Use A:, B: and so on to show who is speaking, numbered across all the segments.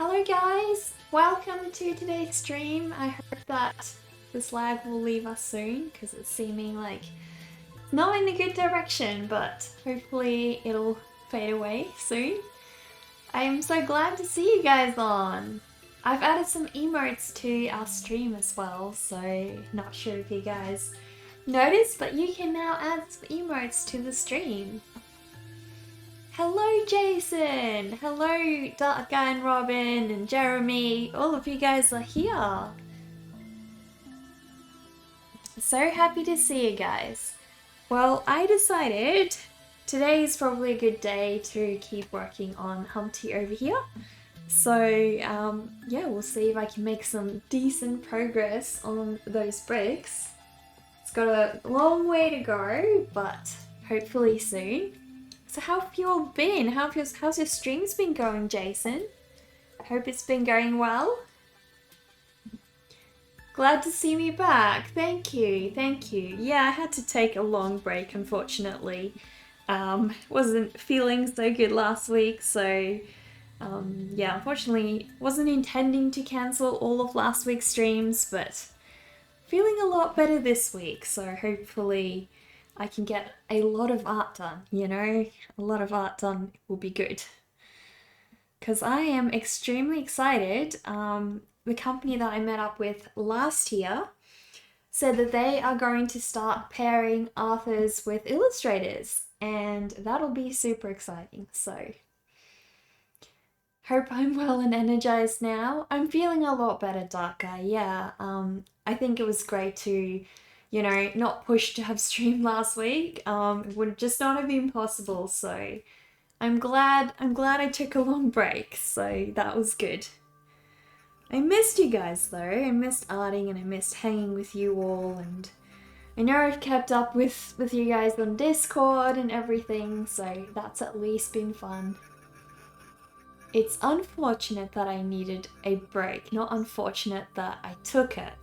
A: Hello guys, welcome to today's stream. I hope that this lag will leave us soon because it's seeming like it's not in a good direction, but hopefully it'll fade away soon. I am so glad to see you guys on. I've added some emotes to our stream as well, so not sure if you guys noticed, but you can now add some emotes to the stream. Hello Jason! Hello Dark Guy and Robin and Jeremy. All of you guys are here. So happy to see you guys. Well, I decided today is probably a good day to keep working on Humpty over here. So yeah, we'll see if I can make some decent progress on those bricks. It's got a long way to go, but hopefully soon. So how have you all been? How's your streams been going, Jason? I hope it's been going well. Glad to see me back. Thank you, thank you. Yeah, I had to take a long break, unfortunately. Wasn't feeling so good last week, so yeah, unfortunately wasn't intending to cancel all of last week's streams, but feeling a lot better this week, so hopefully I can get a lot of art done, you know? A lot of art done will be good. Because I am extremely excited. The company that I met up with last year said that they are going to start pairing authors with illustrators, and that'll be super exciting, so hope I'm well and energized now. I'm feeling a lot better, Dark Guy, yeah. I think it was great to, you know, not push to have streamed last week. It would just not have been possible, so I'm glad I took a long break, so that was good. I missed you guys though. I missed arting and I missed hanging with you all, and I know I've kept up with you guys on Discord and everything, so that's at least been fun. It's unfortunate that I needed a break, not unfortunate that I took it.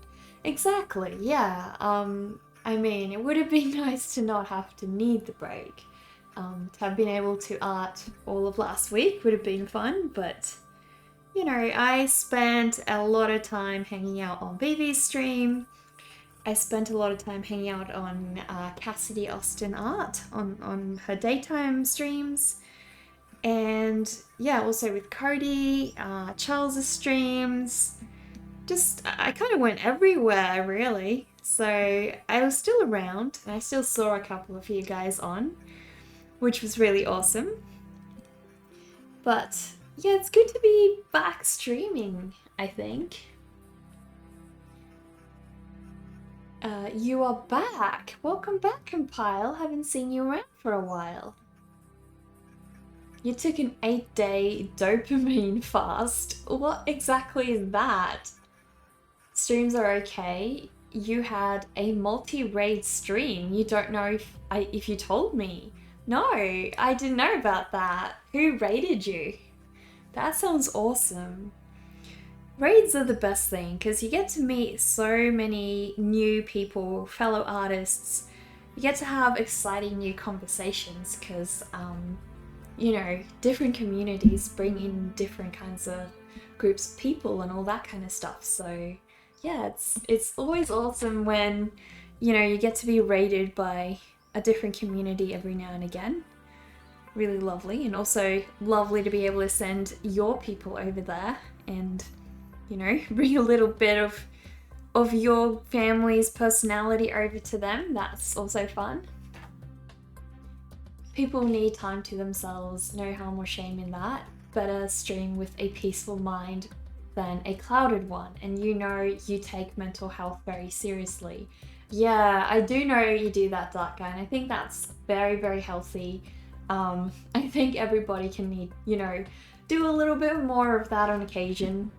A: Exactly, yeah. I mean, it would have been nice to not have to need the break. To have been able to art all of last week would have been fun, but you know, I spent a lot of time hanging out on BB's stream. I spent a lot of time hanging out on Cassidy Austin Art on her daytime streams. And yeah, also with Cody, Charles's streams. I kind of went everywhere, really. So I was still around, and I still saw a couple of you guys on, which was really awesome. But yeah, it's good to be back streaming, I think. You are back. Welcome back, Compile. Haven't seen you around for a while. You took an 8-day dopamine fast. What exactly is that? Streams are okay. You had a multi-raid stream. You don't know if you told me. No, I didn't know about that. Who raided you? That sounds awesome. Raids are the best thing because you get to meet so many new people, fellow artists. You get to have exciting new conversations because you know, different communities bring in different kinds of groups of people and all that kind of stuff. So yeah, it's always awesome when, you know, you get to be raided by a different community every now and again. Really lovely, and also lovely to be able to send your people over there and, you know, bring a little bit of your family's personality over to them. That's also fun. People need time to themselves, no harm or shame in that. Better stream with a peaceful mind than a clouded one, and you know you take mental health very seriously. Yeah, I do know you do that, Dark Guy, and I think that's very, very healthy. I think everybody can need, you know, do a little bit more of that on occasion.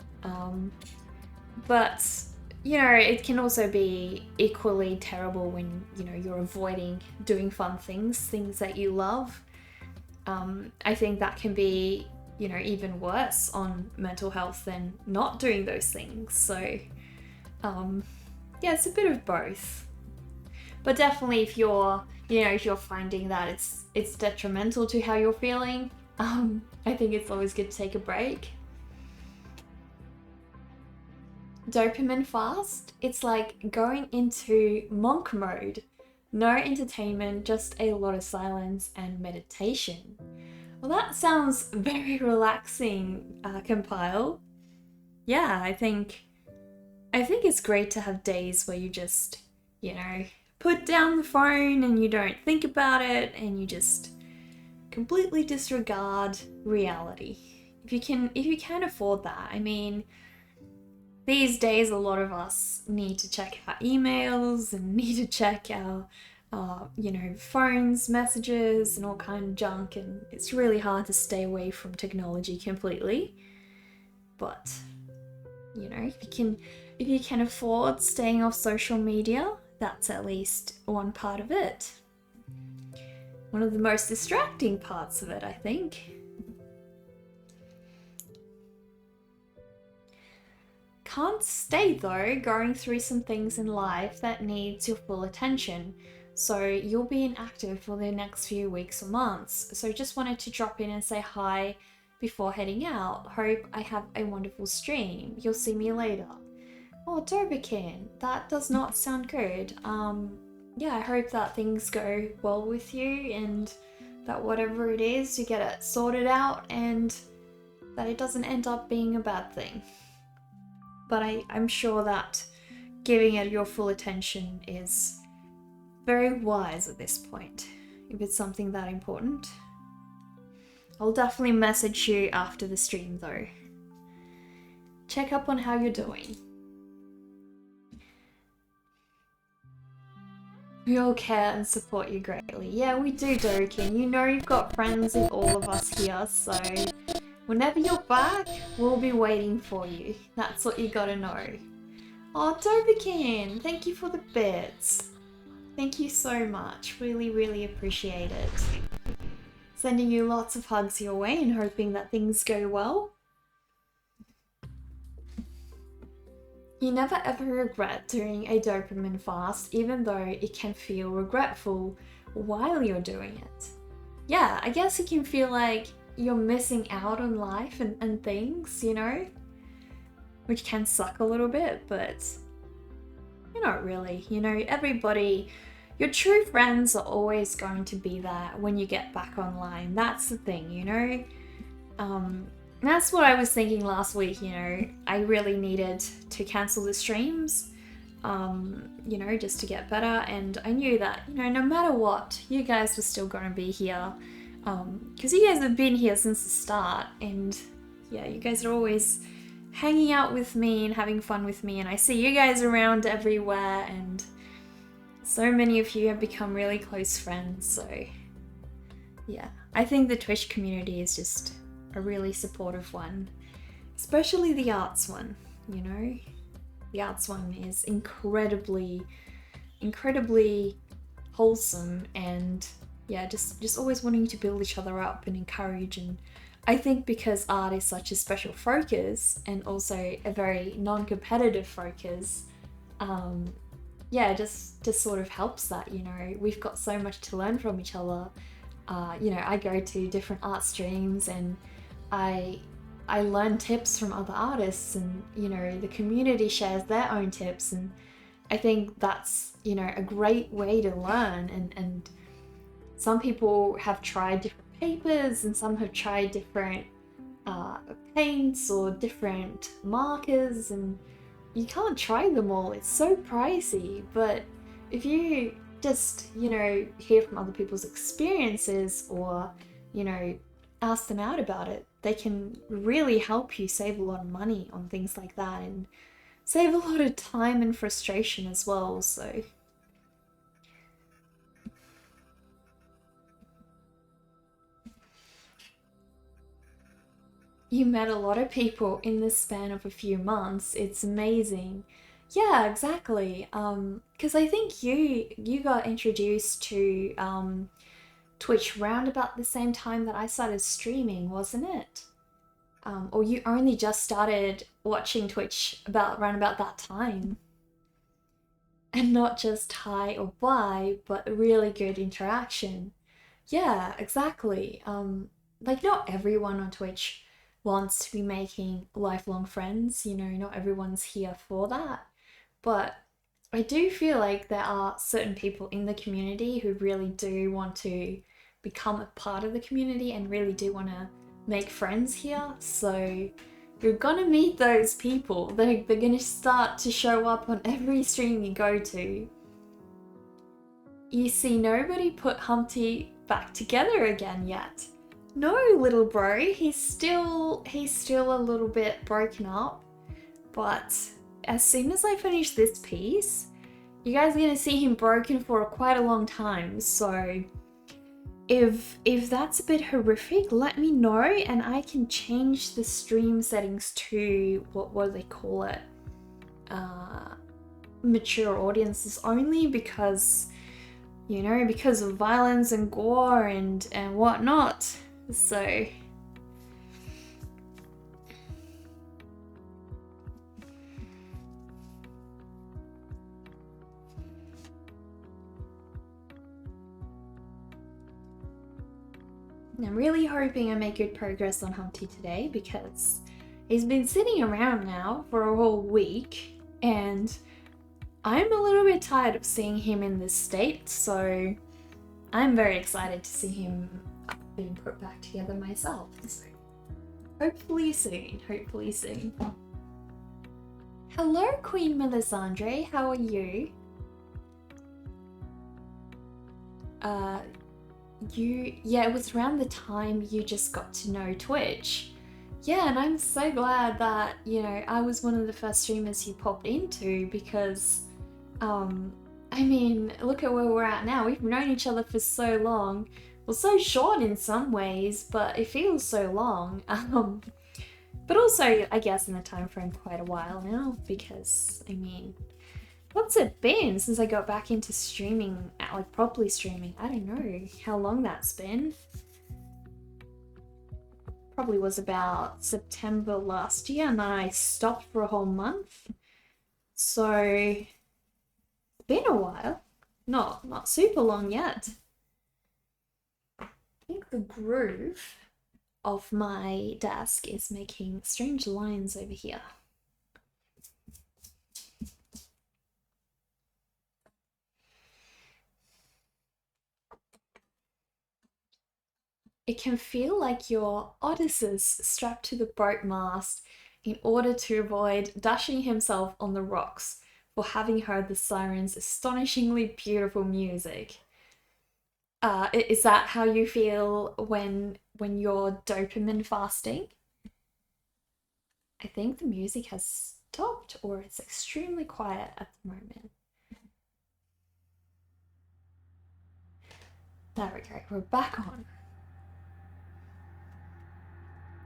A: But you know, it can also be equally terrible when, you know, you're avoiding doing fun things that you love. I think that can be, you know, even worse on mental health than not doing those things. So, yeah, it's a bit of both. But definitely if you're, you know, if you're finding that it's detrimental to how you're feeling, I think it's always good to take a break. Dopamine fast, it's like going into monk mode. No entertainment, just a lot of silence and meditation. Well, that sounds very relaxing, Compile. Yeah, I think it's great to have days where you just, you know, put down the phone and you don't think about it and you just completely disregard reality. If you can afford that. I mean, these days a lot of us need to check our emails and need to check our phones, messages, and all kind of junk, and it's really hard to stay away from technology completely. But if you can afford staying off social media, that's at least one part of it. One of the most distracting parts of it, I think. Can't stay though, going through some things in life that needs your full attention. So you'll be inactive for the next few weeks or months. So just wanted to drop in and say hi before heading out. Hope I have a wonderful stream. You'll see me later. Oh, Doberkin, that does not sound good. Yeah, I hope that things go well with you and that whatever it is, you get it sorted out and that it doesn't end up being a bad thing. But I'm sure that giving it your full attention is very wise at this point, if it's something that important. I'll definitely message you after the stream though. Check up on how you're doing. We all care and support you greatly. Yeah, we do, Dokin. You know you've got friends in all of us here, so whenever you're back, we'll be waiting for you. That's what you gotta know. Oh, Doberkin, thank you for the bits. Thank you so much. Really, really appreciate it. Sending you lots of hugs your way and hoping that things go well. You never ever regret doing a dopamine fast, even though it can feel regretful while you're doing it. Yeah, I guess it can feel like you're missing out on life and things, which can suck a little bit, but you're not really. Everybody, your true friends are always going to be there when you get back online. That's the thing, That's what I was thinking last week, I really needed to cancel the streams, just to get better. And I knew that, no matter what, you guys were still going to be here. Because you guys have been here since the start. And yeah, you guys are always hanging out with me and having fun with me. And I see you guys around everywhere. And so many of you have become really close friends. So yeah, I think the Twitch community is just a really supportive one, especially the arts one. The arts one is incredibly wholesome, and yeah, just always wanting to build each other up and encourage. And I think because art is such a special focus and also a very non-competitive focus, just sort of helps that. We've got so much to learn from each other. I go to different art streams and I learn tips from other artists, and the community shares their own tips, and I think that's a great way to learn. And some people have tried different papers, and some have tried different paints or different markers, and you can't try them all. It's so pricey. But if you just hear from other people's experiences, or ask them out about it, they can really help you save a lot of money on things like that, and save a lot of time and frustration as well. So you met a lot of people in the span of a few months. It's amazing. Yeah, exactly. Because I think you got introduced to Twitch round about the same time that I started streaming, wasn't it? Or you only just started watching Twitch around about that time. And not just hi or bye, but really good interaction. Yeah, exactly. Like not everyone on Twitch wants to be making lifelong friends. You know, not everyone's here for that. But I do feel like there are certain people in the community who really do want to become a part of the community and really do want to make friends here. So you're gonna meet those people. They're gonna start to show up on every stream you go to. You see, nobody put Humpty back together again yet. No, little bro, he's still a little bit broken up. But as soon as I finish this piece, you guys are gonna see him broken for quite a long time. So if that's a bit horrific, let me know and I can change the stream settings to what do they call it? Mature audiences only, because you know, because of violence and gore and whatnot. So I'm really hoping I make good progress on Humpty today, because he's been sitting around now for a whole week and I'm a little bit tired of seeing him in this state, so I'm very excited to see him being put back together myself. So hopefully soon, hopefully soon. Hello, Queen Melisandre, how are you? Yeah, it was around the time you just got to know Twitch. Yeah, and I'm so glad that, you know, I was one of the first streamers you popped into, because, I mean, look at where we're at now. We've known each other for so long. Well, so short in some ways, but it feels so long. But also, I guess in the time frame, quite a while now, because, I mean, what's it been since I got back into streaming, like properly streaming? I don't know how long that's been. Probably was about September last year, and then I stopped for a whole month. So it's been a while. Not super long yet. I think the groove of my desk is making strange lines over here. It can feel like you're Odysseus strapped to the boat mast in order to avoid dashing himself on the rocks for having heard the siren's astonishingly beautiful music. Is that how you feel when you're dopamine fasting? I think the music has stopped, or it's extremely quiet at the moment. There we go, we're back on.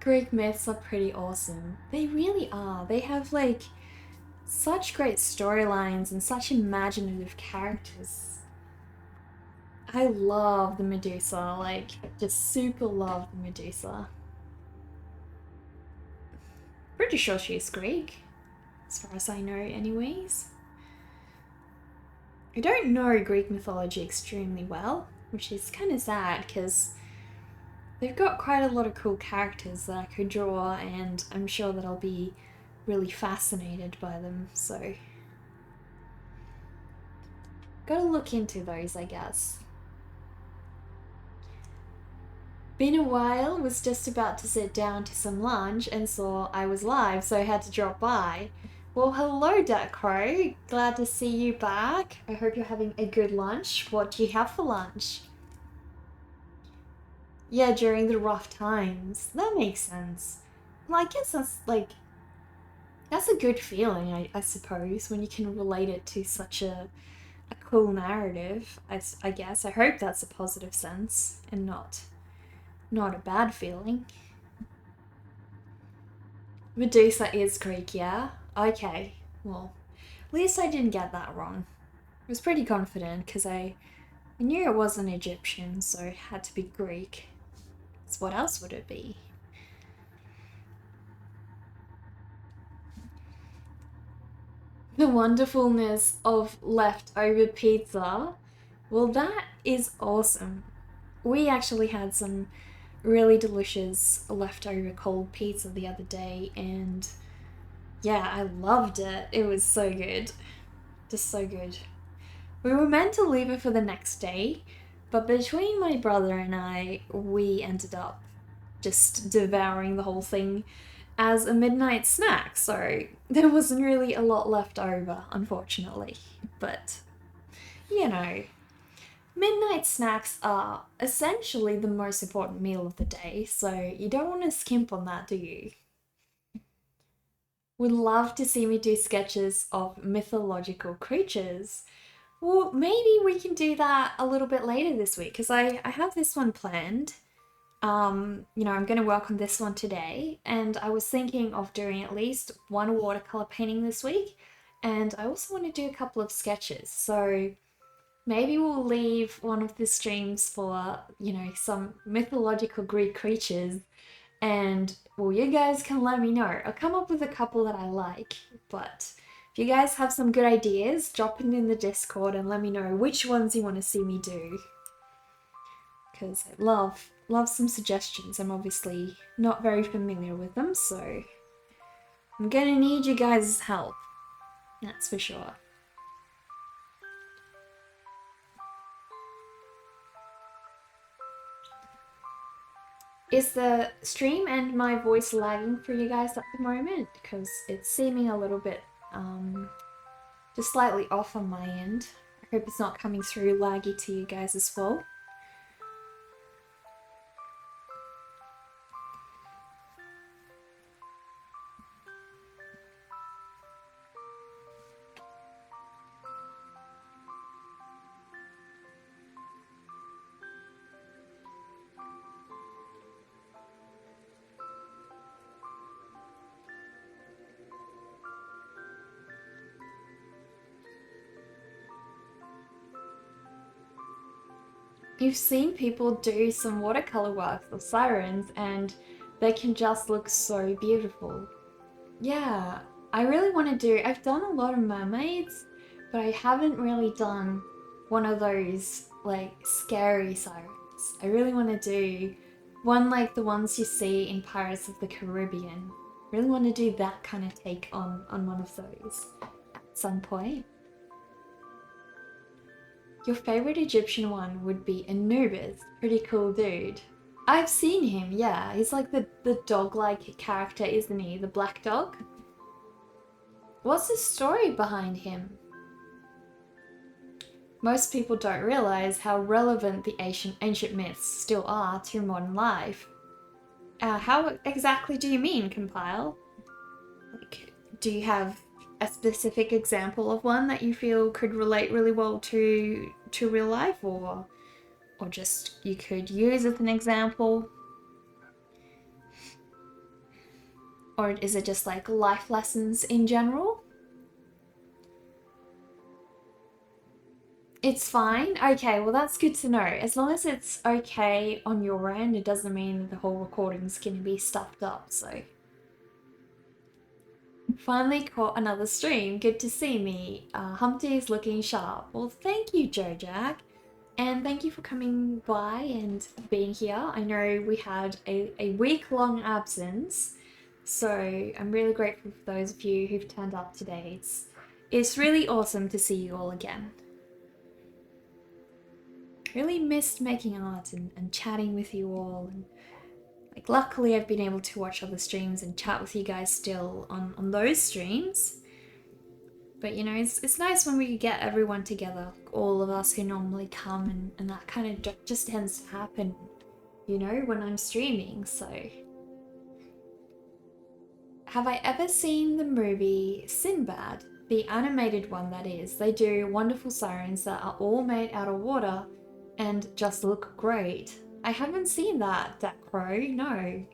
A: Greek myths are pretty awesome. They really are. They have like such great storylines and such imaginative characters. I love the Medusa, like, just super love the Medusa. Pretty sure she's Greek, as far as I know anyways. I don't know Greek mythology extremely well, which is kind of sad, because they've got quite a lot of cool characters that I could draw, and I'm sure that I'll be really fascinated by them, so gotta look into those, I guess. Been a while, was just about to sit down to some lunch and saw I was live, so I had to drop by. Well, hello, Duck Crow. Glad to see you back. I hope you're having a good lunch. What do you have for lunch? Yeah, during the rough times. That makes sense. Well, I guess that's a good feeling, I suppose, when you can relate it to such a cool narrative, I guess. I hope that's a positive sense and not a bad feeling. Medusa is Greek, yeah? Okay, well, at least I didn't get that wrong. I was pretty confident, because I knew it wasn't Egyptian, so it had to be Greek. So what else would it be? The wonderfulness of leftover pizza. Well, that is awesome. We actually had some really delicious leftover cold pizza the other day, and yeah, I loved it. It was so good. Just so good. We were meant to leave it for the next day, but between my brother and I, we ended up just devouring the whole thing as a midnight snack, so there wasn't really a lot left over, unfortunately. But, you know, midnight snacks are essentially the most important meal of the day, so you don't want to skimp on that, do you? Would love to see me do sketches of mythological creatures. Well, maybe we can do that a little bit later this week because I have this one planned. I'm going to work on this one today, and I was thinking of doing at least one watercolor painting this week, and I also want to do a couple of sketches. So maybe we'll leave one of the streams for, some mythological Greek creatures, and well, you guys can let me know. I'll come up with a couple that I like, but if you guys have some good ideas, drop it in the Discord and let me know which ones you want to see me do. Because I love some suggestions. I'm obviously not very familiar with them, so I'm gonna need you guys' help. That's for sure. Is the stream and my voice lagging for you guys at the moment? Because it's seeming a little bit just slightly off on my end. I hope it's not coming through laggy to you guys as well. You've seen people do some watercolor works of sirens and they can just look so beautiful. Yeah, I really want to do. I've done a lot of mermaids, but I haven't really done one of those like scary sirens. I really want to do one like the ones you see in Pirates of the Caribbean. Really want to do that kind of take on one of those at some point. Your favorite Egyptian one would be Anubis. Pretty cool dude. I've seen him, yeah. He's like the dog-like character, isn't he? The black dog? What's the story behind him? Most people don't realize how relevant the ancient myths still are to modern life. How exactly do you mean, Compile? Like, do you have a specific example of one that you feel could relate really well to real life, or just you could use as an example? Or is it just like life lessons in general? It's fine? Okay, well that's good to know. As long as it's okay on your end, it doesn't mean the whole recording's gonna be stuffed up, so. Finally caught another stream. Good to see me. Humpty is looking sharp. Well, thank you, Joe Jack. And thank you for coming by and being here. I know we had a week-long absence, so I'm really grateful for those of you who've turned up today. It's really awesome to see you all again. Really missed making art and chatting with you all. And like, luckily I've been able to watch other streams and chat with you guys still on those streams. But it's nice when we get everyone together, like all of us who normally come, and that kind of just tends to happen, when I'm streaming, so. Have I ever seen the movie Sinbad? The animated one, that is. They do wonderful sirens that are all made out of water and just look great. I haven't seen that, Crow, no.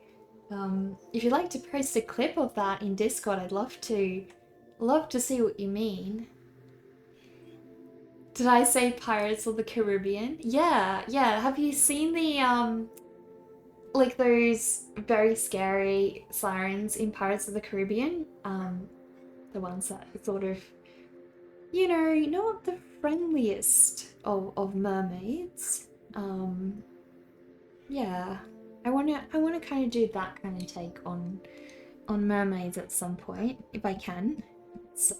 A: If you'd like to post a clip of that in Discord, I'd love to see what you mean. Did I say Pirates of the Caribbean? Yeah. Have you seen the, like those very scary sirens in Pirates of the Caribbean? The ones that sort of, not the friendliest of mermaids. Yeah. I wanna kind of do that kind of take on mermaids at some point if I can. So,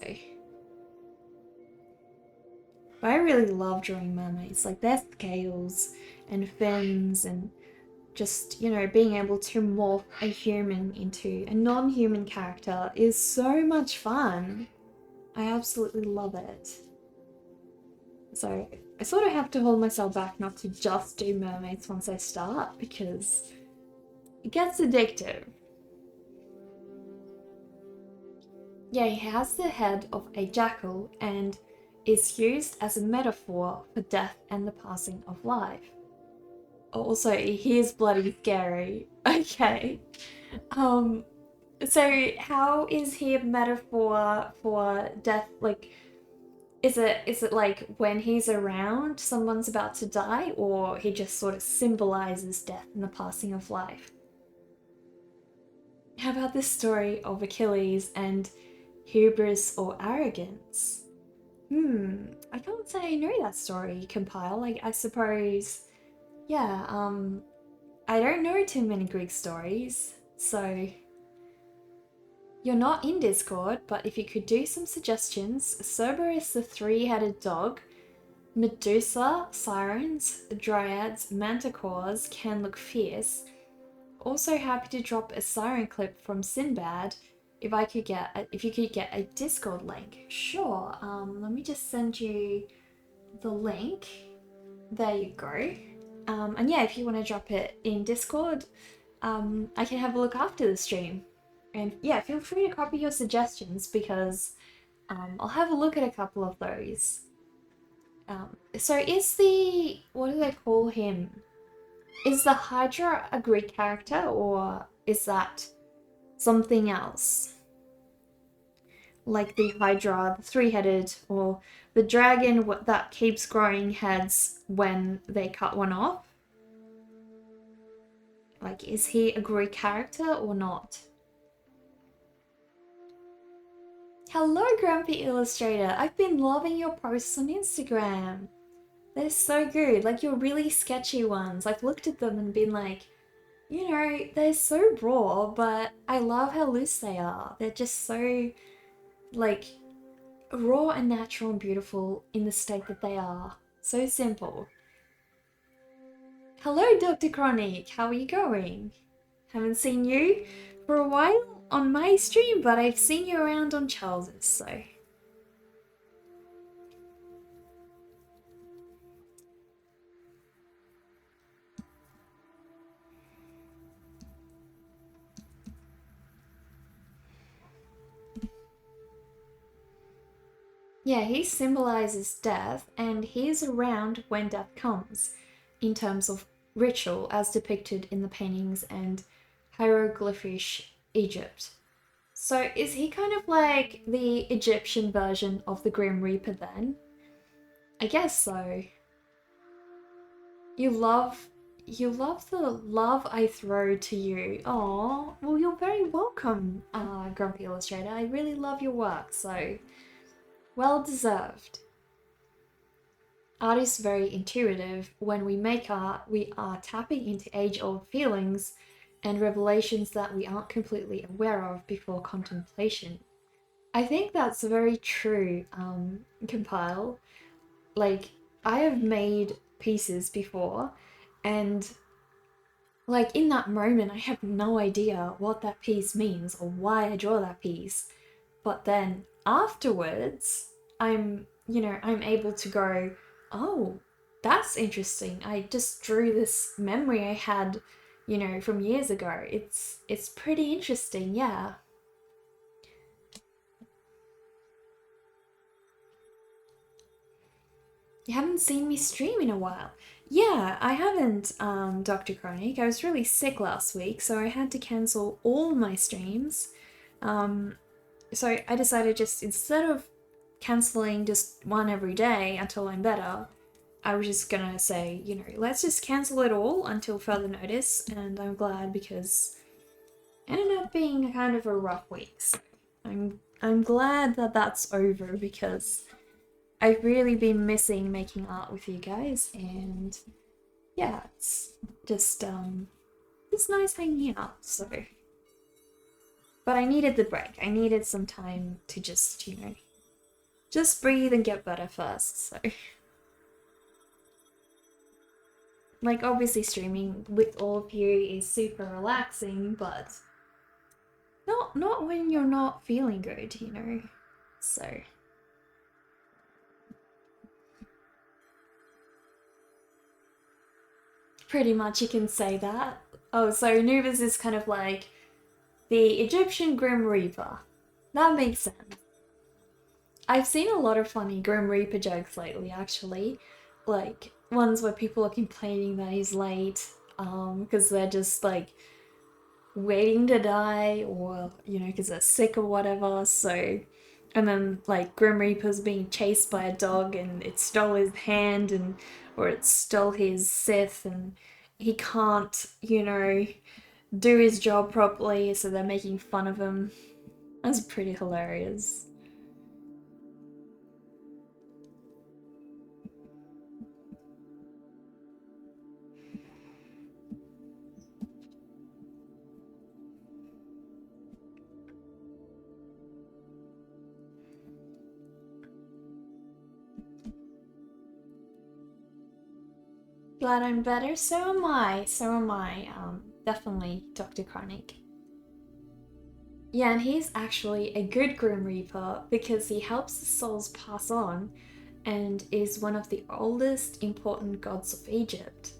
A: but I really love drawing mermaids, like their scales and fins and just, being able to morph a human into a non-human character is so much fun. I absolutely love it. So I sort of have to hold myself back not to just do mermaids once I start because it gets addictive. Yeah, he has the head of a jackal and is used as a metaphor for death and the passing of life. Also, he is bloody scary. Okay. Um, so how is he a metaphor for death? Like, is it like when he's around, someone's about to die, or he just sort of symbolizes death and the passing of life? How about this story of Achilles and hubris or arrogance? I can't say I know that story, Compile. Like, I suppose, yeah, I don't know too many Greek stories, so you're not in Discord, but if you could do some suggestions, Cerberus the three-headed dog, Medusa, sirens, dryads, manticores can look fierce. Also happy to drop a siren clip from Sinbad if you could get a Discord link. Sure. Let me just send you the link. There you go. And yeah, if you want to drop it in Discord, I can have a look after the stream. And yeah, feel free to copy your suggestions because I'll have a look at a couple of those. So what do they call him? Is the Hydra a Greek character or is that something else? Like the Hydra, the three-headed, or the dragon that keeps growing heads when they cut one off? Like, is he a Greek character or not? Hello, Grumpy Illustrator. I've been loving your posts on Instagram. They're so good. Like, your really sketchy ones. I've looked at them and been like, they're so raw, but I love how loose they are. They're just so, like, raw and natural and beautiful in the state that they are. So simple. Hello, Dr. Chronic. How are you going? Haven't seen you for a while on my stream, but I've seen you around on Charles's, so. Yeah, he symbolizes death, and he is around when death comes, in terms of ritual as depicted in the paintings and hieroglyphish Egypt. So is he kind of like the Egyptian version of the Grim Reaper then? I guess so. You love the love I throw to you. Oh, well, you're very welcome, Grumpy Illustrator. I really love your work, so well deserved. Art is very intuitive. When we make art, we are tapping into age-old feelings and revelations that we aren't completely aware of before contemplation. I think that's very true, Compile. Like, I have made pieces before, and like in that moment, I have no idea what that piece means or why I draw that piece. But then afterwards, I'm able to go, oh, that's interesting. I just drew this memory I had, from years ago. It's pretty interesting, yeah. You haven't seen me stream in a while. Yeah, I haven't, Dr. Chronic. I was really sick last week, so I had to cancel all my streams. So I decided just instead of canceling just one every day until I'm better, I was just gonna say, let's just cancel it all until further notice, and I'm glad because it ended up being kind of a rough week. So I'm glad that that's over because I've really been missing making art with you guys, and yeah, it's just was nice hanging out, so. But I needed the break. I needed some time to just, just breathe and get better first, so. Like, obviously streaming with all of you is super relaxing, but not when you're not feeling good, So. Pretty much you can say that. Oh, so Anubis is kind of like the Egyptian Grim Reaper. That makes sense. I've seen a lot of funny Grim Reaper jokes lately, actually. Like, ones where people are complaining that he's late, because they're just, like, waiting to die, or, because they're sick or whatever, so... And then, like, Grim Reaper's being chased by a dog, and it stole his hand, or it stole his Sith, and he can't, do his job properly, so they're making fun of him. That's pretty hilarious. Glad I'm better, so am I. So am I. Definitely Dr. Chronic. Yeah, and he's actually a good Grim Reaper because he helps the souls pass on and is one of the oldest important gods of Egypt.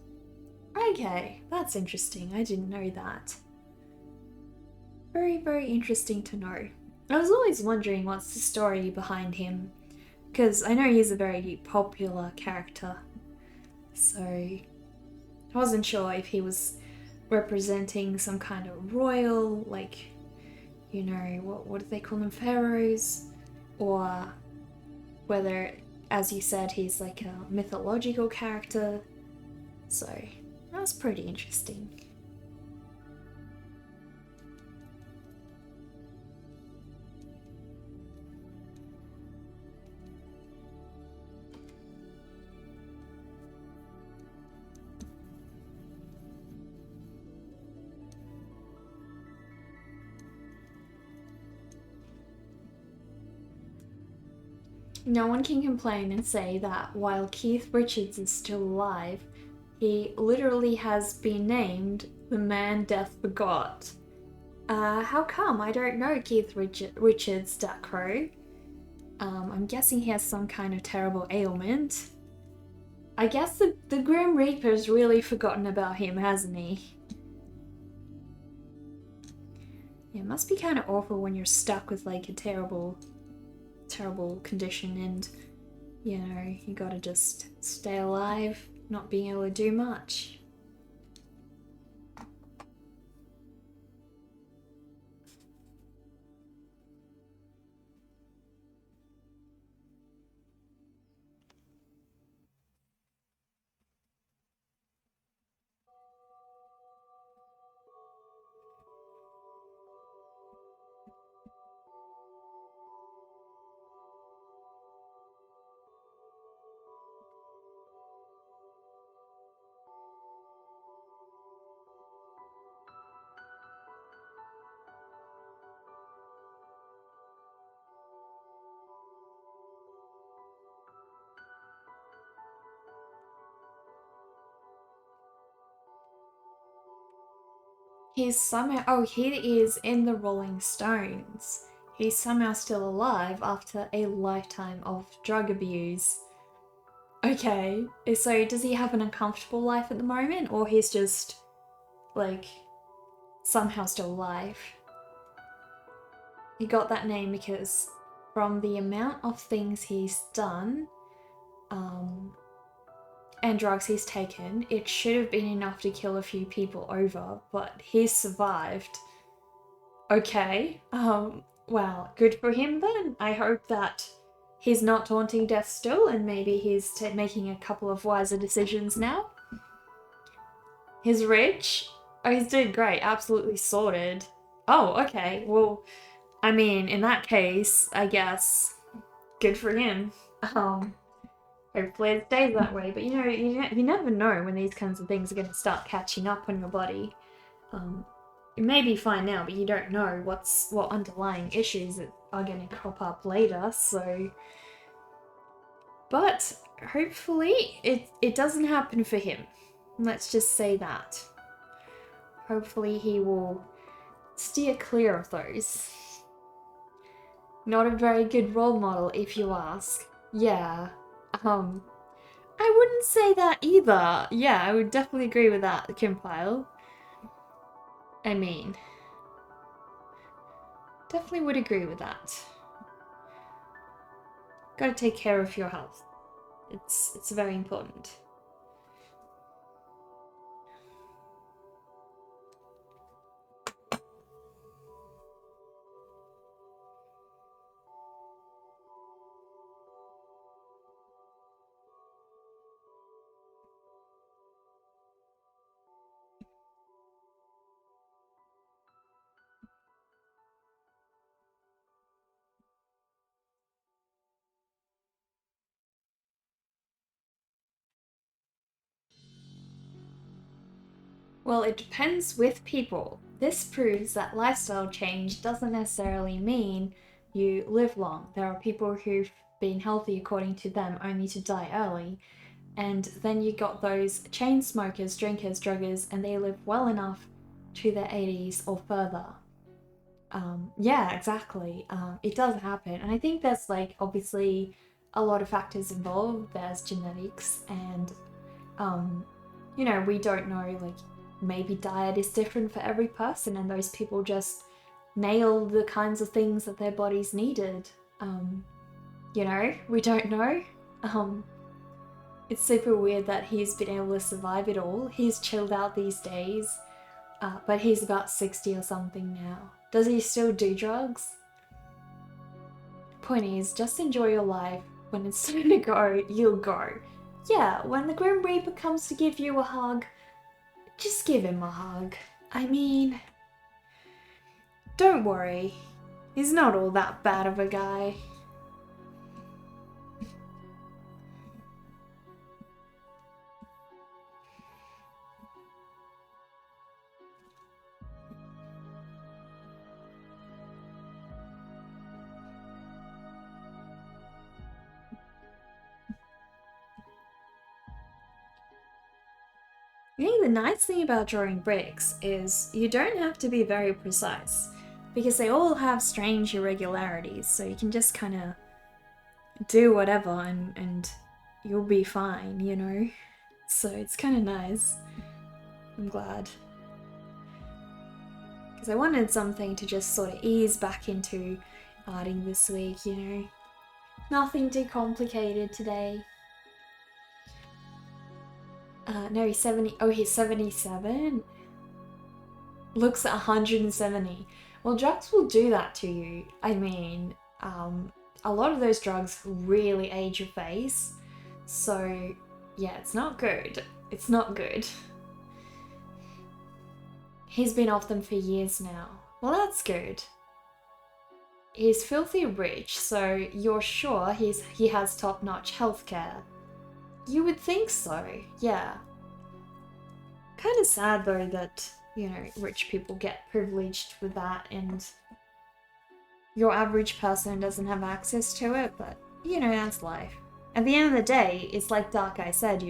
A: Okay, that's interesting. I didn't know that. Very, very interesting to know. I was always wondering what's the story behind him because I know he's a very popular character. So I wasn't sure if he was representing some kind of royal, like, what do they call them, pharaohs? Or whether, as you said, he's like a mythological character. So that was pretty interesting. No one can complain and say that while Keith Richards is still alive, he literally has been named the man Death Forgot. How come? I don't know Keith Richards, Duck Crow. I'm guessing he has some kind of terrible ailment. I guess the Grim Reaper's really forgotten about him, hasn't he? Yeah, it must be kind of awful when you're stuck with like a terrible condition and, you gotta just stay alive, not being able to do much. He's somehow. Oh, he is in the Rolling Stones. He's somehow still alive after a lifetime of drug abuse. Okay, so does he have an uncomfortable life at the moment, or he's just, like, somehow still alive? He got that name because from the amount of things he's done, and drugs he's taken, it should have been enough to kill a few people over, but he's survived. Okay, well, good for him then. I hope that he's not taunting death still, and maybe he's making a couple of wiser decisions now. He's rich? Oh, he's doing great. Absolutely sorted. Oh, okay. Well, I mean, in that case, I guess good for him. Hopefully it stays that way. But you never know when these kinds of things are going to start catching up on your body. It may be fine now, but you don't know what underlying issues are going to crop up later. So, but hopefully it doesn't happen for him. Let's just say that. Hopefully he will steer clear of those. Not a very good role model, if you ask. Yeah. I wouldn't say that either. Yeah, I would definitely agree with that, Compile. I mean, definitely would agree with that. Gotta take care of your health. It's very important. Well, it depends with people. This proves that lifestyle change doesn't necessarily mean you live long. There are people who've been healthy according to them only to die early. And then you got those chain smokers, drinkers, druggers, and they live well enough to their 80s or further. Yeah, exactly. It does happen. And I think there's like obviously a lot of factors involved. There's genetics and we don't know, like maybe diet is different for every person and those people just nail the kinds of things that their bodies needed. We don't know. It's super weird that he's been able to survive it all. He's chilled out these days, but he's about 60 or something now. Does he still do drugs? Point is, just enjoy your life. When it's time to go, you'll go. Yeah, when the Grim Reaper comes to give you a hug, just give him a hug. I mean, don't worry. He's not all that bad of a guy. I think the nice thing about drawing bricks is you don't have to be very precise because they all have strange irregularities, so you can just kind of do whatever and you'll be fine. So it's kind of nice. I'm glad. Because I wanted something to just sort of ease back into arting this week. Nothing too complicated today. No, he's 70. Oh, he's 77? Looks at 170. Well, drugs will do that to you. I mean, a lot of those drugs really age your face. So, yeah, it's not good. It's not good. He's been off them for years now. Well, that's good. He's filthy rich, so you're sure he has top-notch healthcare. You would think so, yeah. Kind of sad though that, rich people get privileged with that and your average person doesn't have access to it, but, that's life. At the end of the day, it's like Dark Eye said,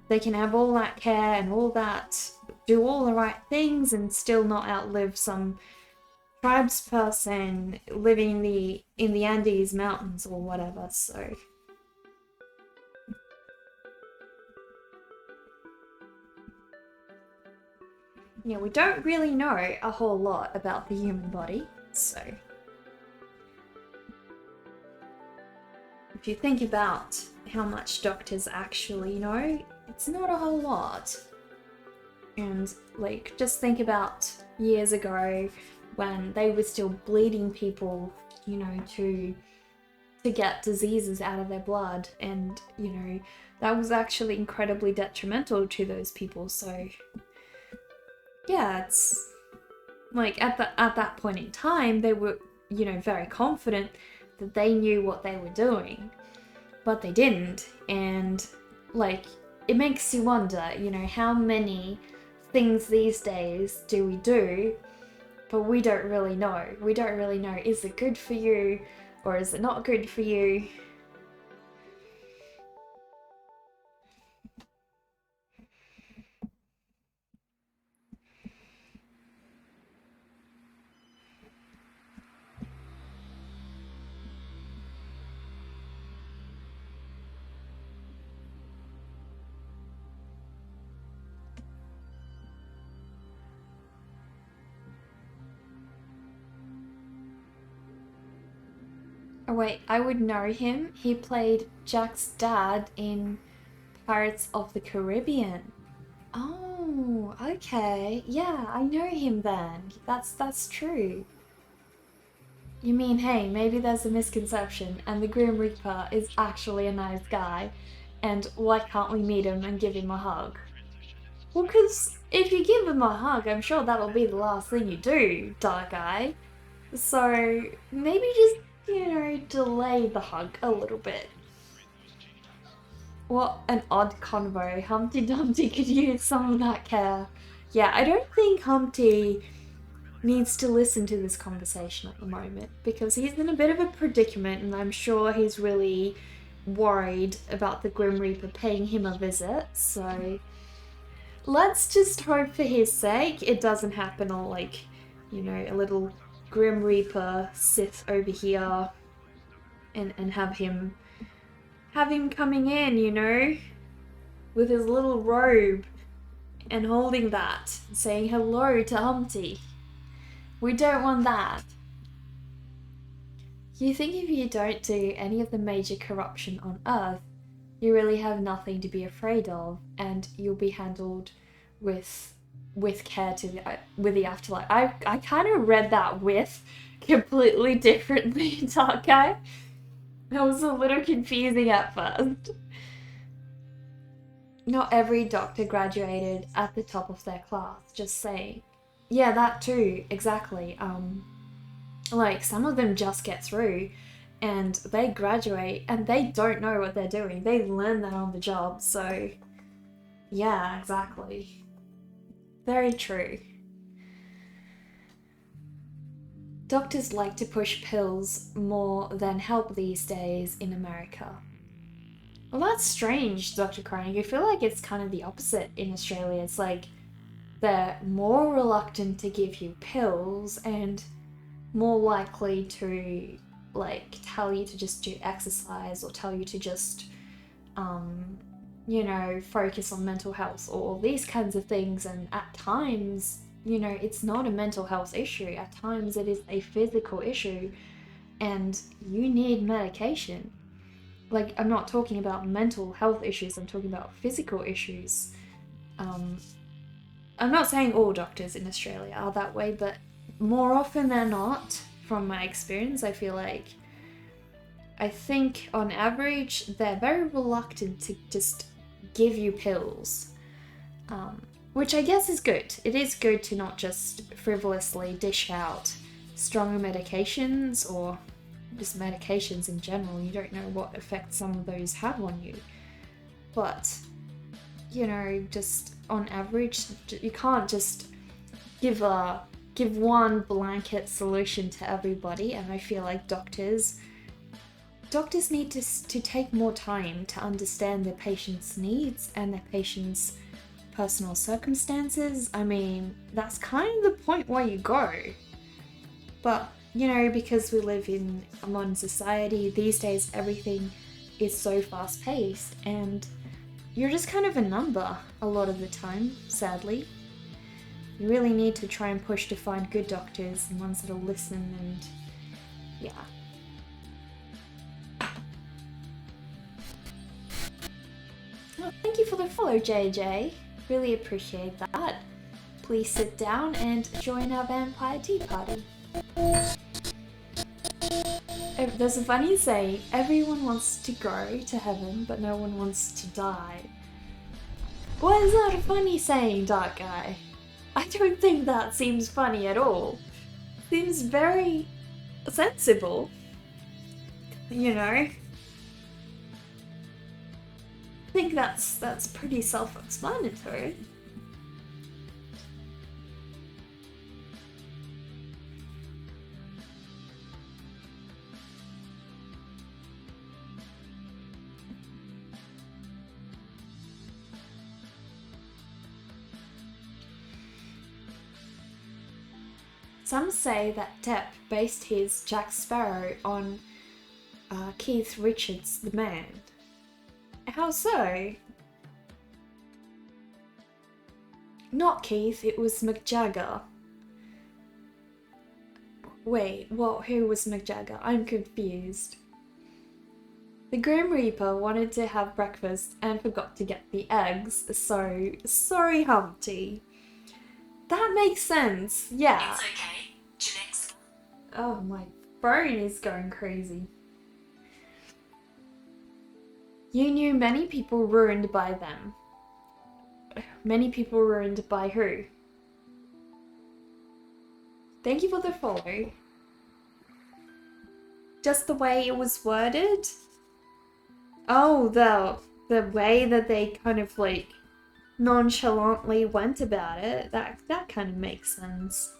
A: they can have all that care and all that, do all the right things and still not outlive some tribes person living in the Andes mountains or whatever, so... Yeah, we don't really know a whole lot about the human body, so... If you think about how much doctors actually know, it's not a whole lot. And, just think about years ago when they were still bleeding people, to get diseases out of their blood, and, that was actually incredibly detrimental to those people, so... Yeah, it's at that point in time they were, very confident that they knew what they were doing, but they didn't, and it makes you wonder, how many things these days do we do, but we don't really know. We don't really know, is it good for you or is it not good for you? Oh wait, I would know him. He played Jack's dad in Pirates of the Caribbean. Oh, okay. Yeah, I know him then. That's true. You mean, hey, maybe there's a misconception and the Grim Reaper is actually a nice guy, and why can't we meet him and give him a hug? Well, because if you give him a hug, I'm sure that'll be the last thing you do, Dark Eye. So maybe just, delay the hug a little bit. What an odd convo. Humpty Dumpty could use some of that care. Yeah, I don't think Humpty needs to listen to this conversation at the moment because he's in a bit of a predicament and I'm sure he's really worried about the Grim Reaper paying him a visit, so let's just hope for his sake it doesn't happen or like, a little Grim Reaper Sith over here and have him coming in, with his little robe and holding that, saying hello to Humpty. We don't want that. You think if you don't do any of the major corruption on Earth, you really have nothing to be afraid of, and you'll be handled with care with the afterlife. I kind of read that with completely differently, Dark Guy. That was a little confusing at first. Not every doctor graduated at the top of their class, just saying. Yeah, that too, exactly. Like, some of them just get through and they graduate and they don't know what they're doing. They learn that on the job, so yeah, exactly. Very true. Doctors like to push pills more than help these days in America. Well, that's strange, Dr. Croning. I feel like it's kind of the opposite in Australia. It's like they're more reluctant to give you pills and more likely to like tell you to just do exercise or tell you to just focus on mental health or these kinds of things. And at times, it's not a mental health issue. At times it is a physical issue and you need medication. Like, I'm not talking about mental health issues, I'm talking about physical issues. I'm not saying all doctors in Australia are that way, but more often than not, from my experience, I think on average, they're very reluctant to just give you pills. Which I guess is good. It is good to not just frivolously dish out stronger medications or just medications in general. You don't know what effect some of those have on you. But, just on average, you can't just give one blanket solution to everybody. And I feel like doctors need to take more time to understand their patients' needs and their patients' personal circumstances. I mean, that's kind of the point where you go. But, because we live in a modern society, these days everything is so fast-paced and you're just kind of a number a lot of the time, sadly. You really need to try and push to find good doctors and ones that'll listen and, yeah. Well, thank you for the follow, JJ. Really appreciate that. Please sit down and join our vampire tea party. There's a funny saying, everyone wants to go to heaven, but no one wants to die. Why is that a funny saying, Dark Guy? I don't think that seems funny at all. Seems very sensible. I think that's pretty self-explanatory. some say that Depp based his Jack Sparrow on Keith Richards, the man. How so? Not Keith, it was Mick Jagger. Wait, what? Who was Mick Jagger? I'm confused. The Grim Reaper wanted to have breakfast and forgot to get the eggs, so sorry, Humpty. That makes sense, yeah.
B: It's okay. Next.
A: Oh, my phone is going crazy. You knew many people ruined by them. Many people ruined by who? Thank you for the follow. Just the way it was worded? Oh, the way that they kind of like nonchalantly went about it, that kind of makes sense.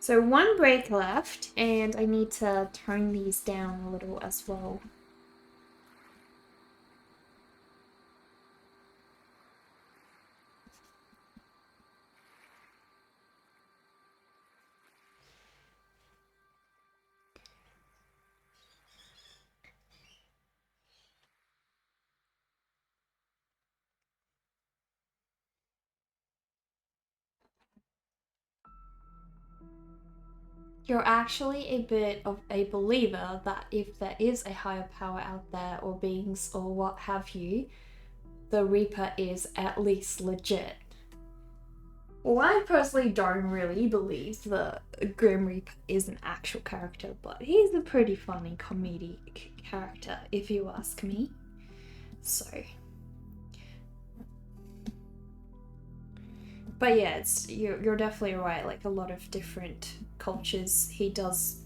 A: So one break left, and I need to tone these down a little as well. You're actually a bit of a believer that if there is a higher power out there, or beings, or what have you, the Reaper is at least legit. Well, I personally don't really believe the Grim Reaper is an actual character, but he's a pretty funny comedic character, if you ask me. So. But yeah, you're definitely right. Like a lot of different cultures, he does,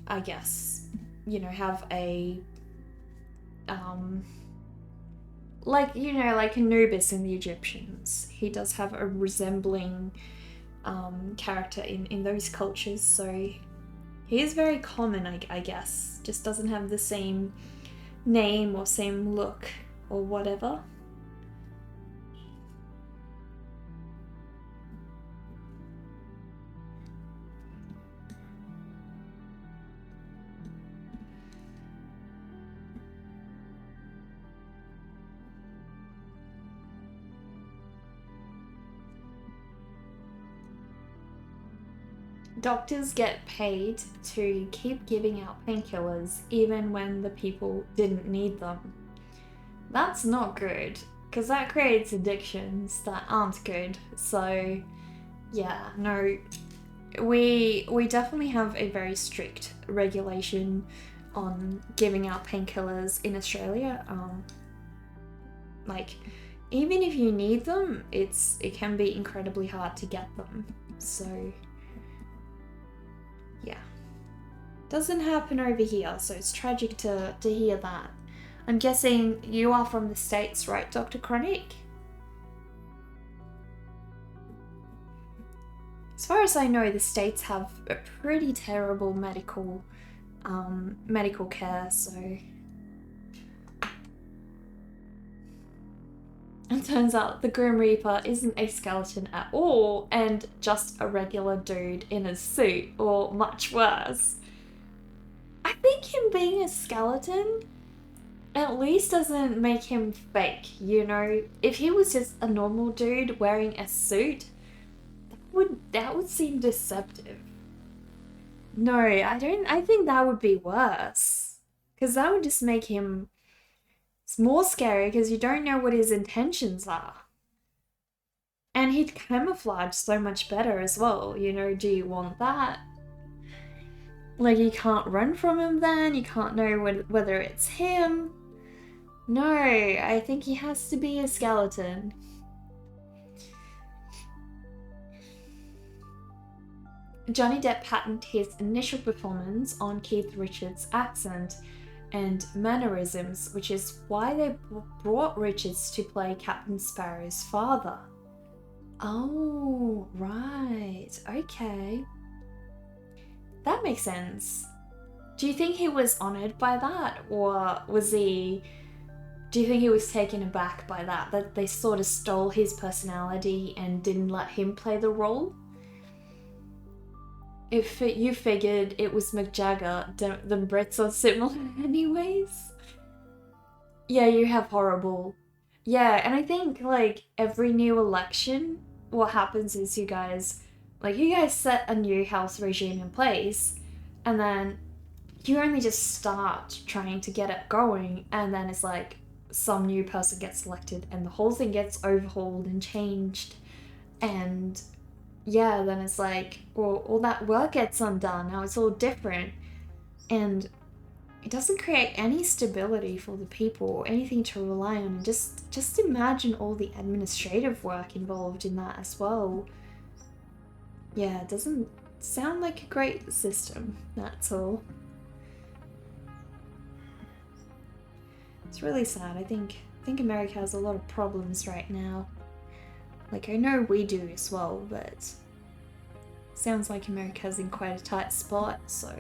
A: I guess, have a like Anubis in the Egyptians. He does have a resembling character in those cultures. So he is very common, I guess. Just doesn't have the same name or same look or whatever. Doctors get paid to keep giving out painkillers even when the people didn't need them. That's not good, because that creates addictions that aren't good. So, yeah, no, we definitely have a very strict regulation on giving out painkillers in Australia. Like, even if you need them, it can be incredibly hard to get them. So. Yeah. Doesn't happen over here, so it's tragic to hear that. I'm guessing you are from the States, right, Dr. Chronic? As far as I know, the States have a pretty terrible medical care, so. It turns out the Grim Reaper isn't a skeleton at all, and just a regular dude in a suit, or much worse. I think him being a skeleton at least doesn't make him fake, If he was just a normal dude wearing a suit, that would seem deceptive. No, I think that would be worse. Because that would just make him... It's more scary because you don't know what his intentions are. And he'd camouflage so much better as well, do you want that? Like, you can't run from him then, you can't know whether it's him. No, I think he has to be a skeleton. Johnny Depp patented his initial performance on Keith Richards' accent and mannerisms, which is why they brought Richards to play Captain Sparrow's father. Oh, right. Okay. That makes sense. Do you think he was honoured by that? Or was he Do you think he was taken aback by that? That they sort of stole his personality and didn't let him play the role? If you figured it was Mick Jagger, then Brits are similar anyways. Yeah, you have horrible. Yeah, and I think like every new election, what happens is you guys set a new health regime in place, and then you only just start trying to get it going, and then it's like some new person gets elected, and the whole thing gets overhauled and changed, and yeah, then it's like, well, all that work gets undone. Now it's all different, and it doesn't create any stability for the people or anything to rely on. And just imagine all the administrative work involved in that as well. Yeah, it doesn't sound like a great system, that's all. It's really sad. I think America has a lot of problems right now. Like, I know we do as well, but sounds like America's in quite a tight spot, so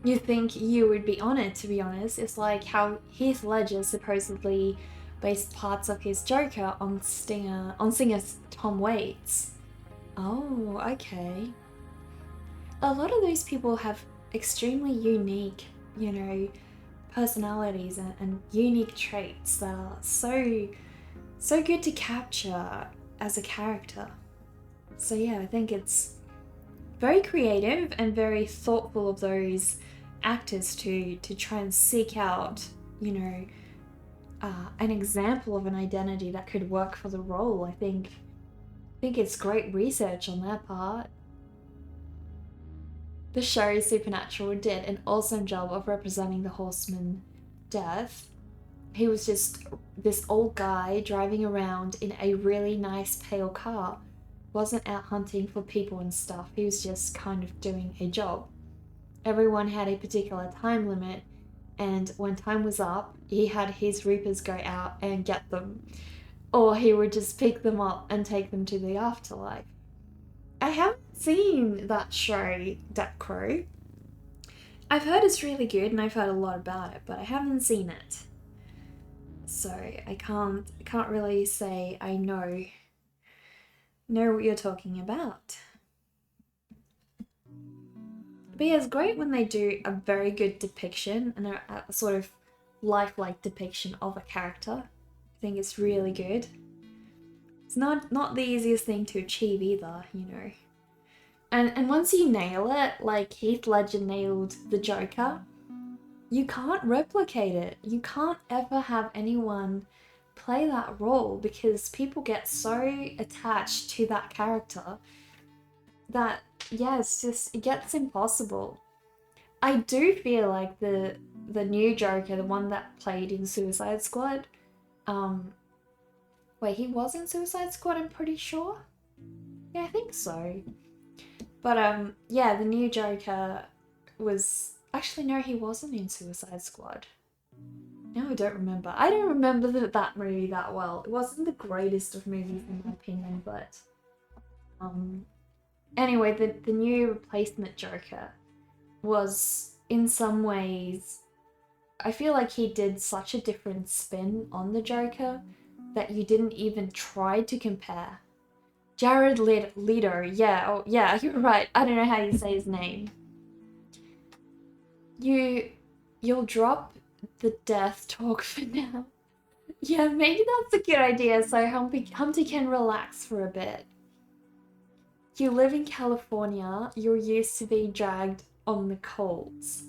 A: you think you would be on it, to be honest. It's like how Heath Ledger supposedly based parts of his Joker on singer Tom Waits. Oh, okay. A lot of those people have extremely unique, personalities and unique traits that are so good to capture as a character. So yeah, I think it's very creative and very thoughtful of those actors to try and seek out, an example of an identity that could work for the role. I think it's great research on their part. The show Supernatural did an awesome job of representing the Horseman death. He was just this old guy driving around in a really nice pale car. Wasn't out hunting for people and stuff. He was just kind of doing a job. Everyone had a particular time limit, and when time was up, he had his reapers go out and get them. Or he would just pick them up and take them to the afterlife. I haven't seen that show, Death Crow. I've heard it's really good and I've heard a lot about it, but I haven't seen it. So I can't really say I know what you're talking about. But yeah, it's great when they do a very good depiction and a sort of lifelike depiction of a character. I think it's really good. It's not the easiest thing to achieve either, And once you nail it, like Heath Ledger nailed the Joker, you can't replicate it. You can't ever have anyone play that role because people get so attached to that character that, yeah, it gets impossible. I do feel like the new Joker, the one that played in Suicide Squad, wait, he was in Suicide Squad, I'm pretty sure? Yeah, I think so. But yeah, the new Joker was... Actually, no, he wasn't in Suicide Squad. No, I don't remember. I don't remember that movie that well. It wasn't the greatest of movies in my opinion, but... Anyway, the new replacement Joker was, in some ways... I feel like he did such a different spin on the Joker that you didn't even try to compare. Jared Leto, yeah, oh yeah, you're right. I don't know how you say his name. You'll drop the death talk for now. Yeah, maybe that's a good idea so Humpty can relax for a bit. You live in California, you're used to being dragged on the coals.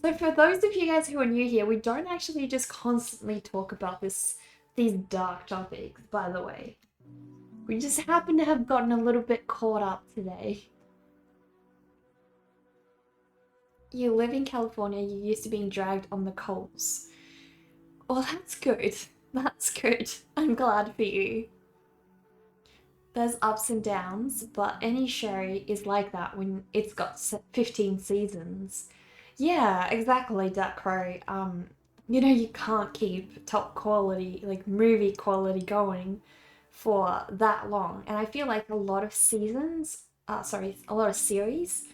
A: So for those of you guys who are new here, we don't actually just constantly talk about these dark topics, by the way. We just happen to have gotten a little bit caught up today. You live in California, you're used to being dragged on the coals. Well, that's good. That's good. I'm glad for you. There's ups and downs, but any show is like that when it's got 15 seasons. Yeah, exactly, Duck Crow. you can't keep top quality, like movie quality going for that long. And I feel like a lot of a lot of series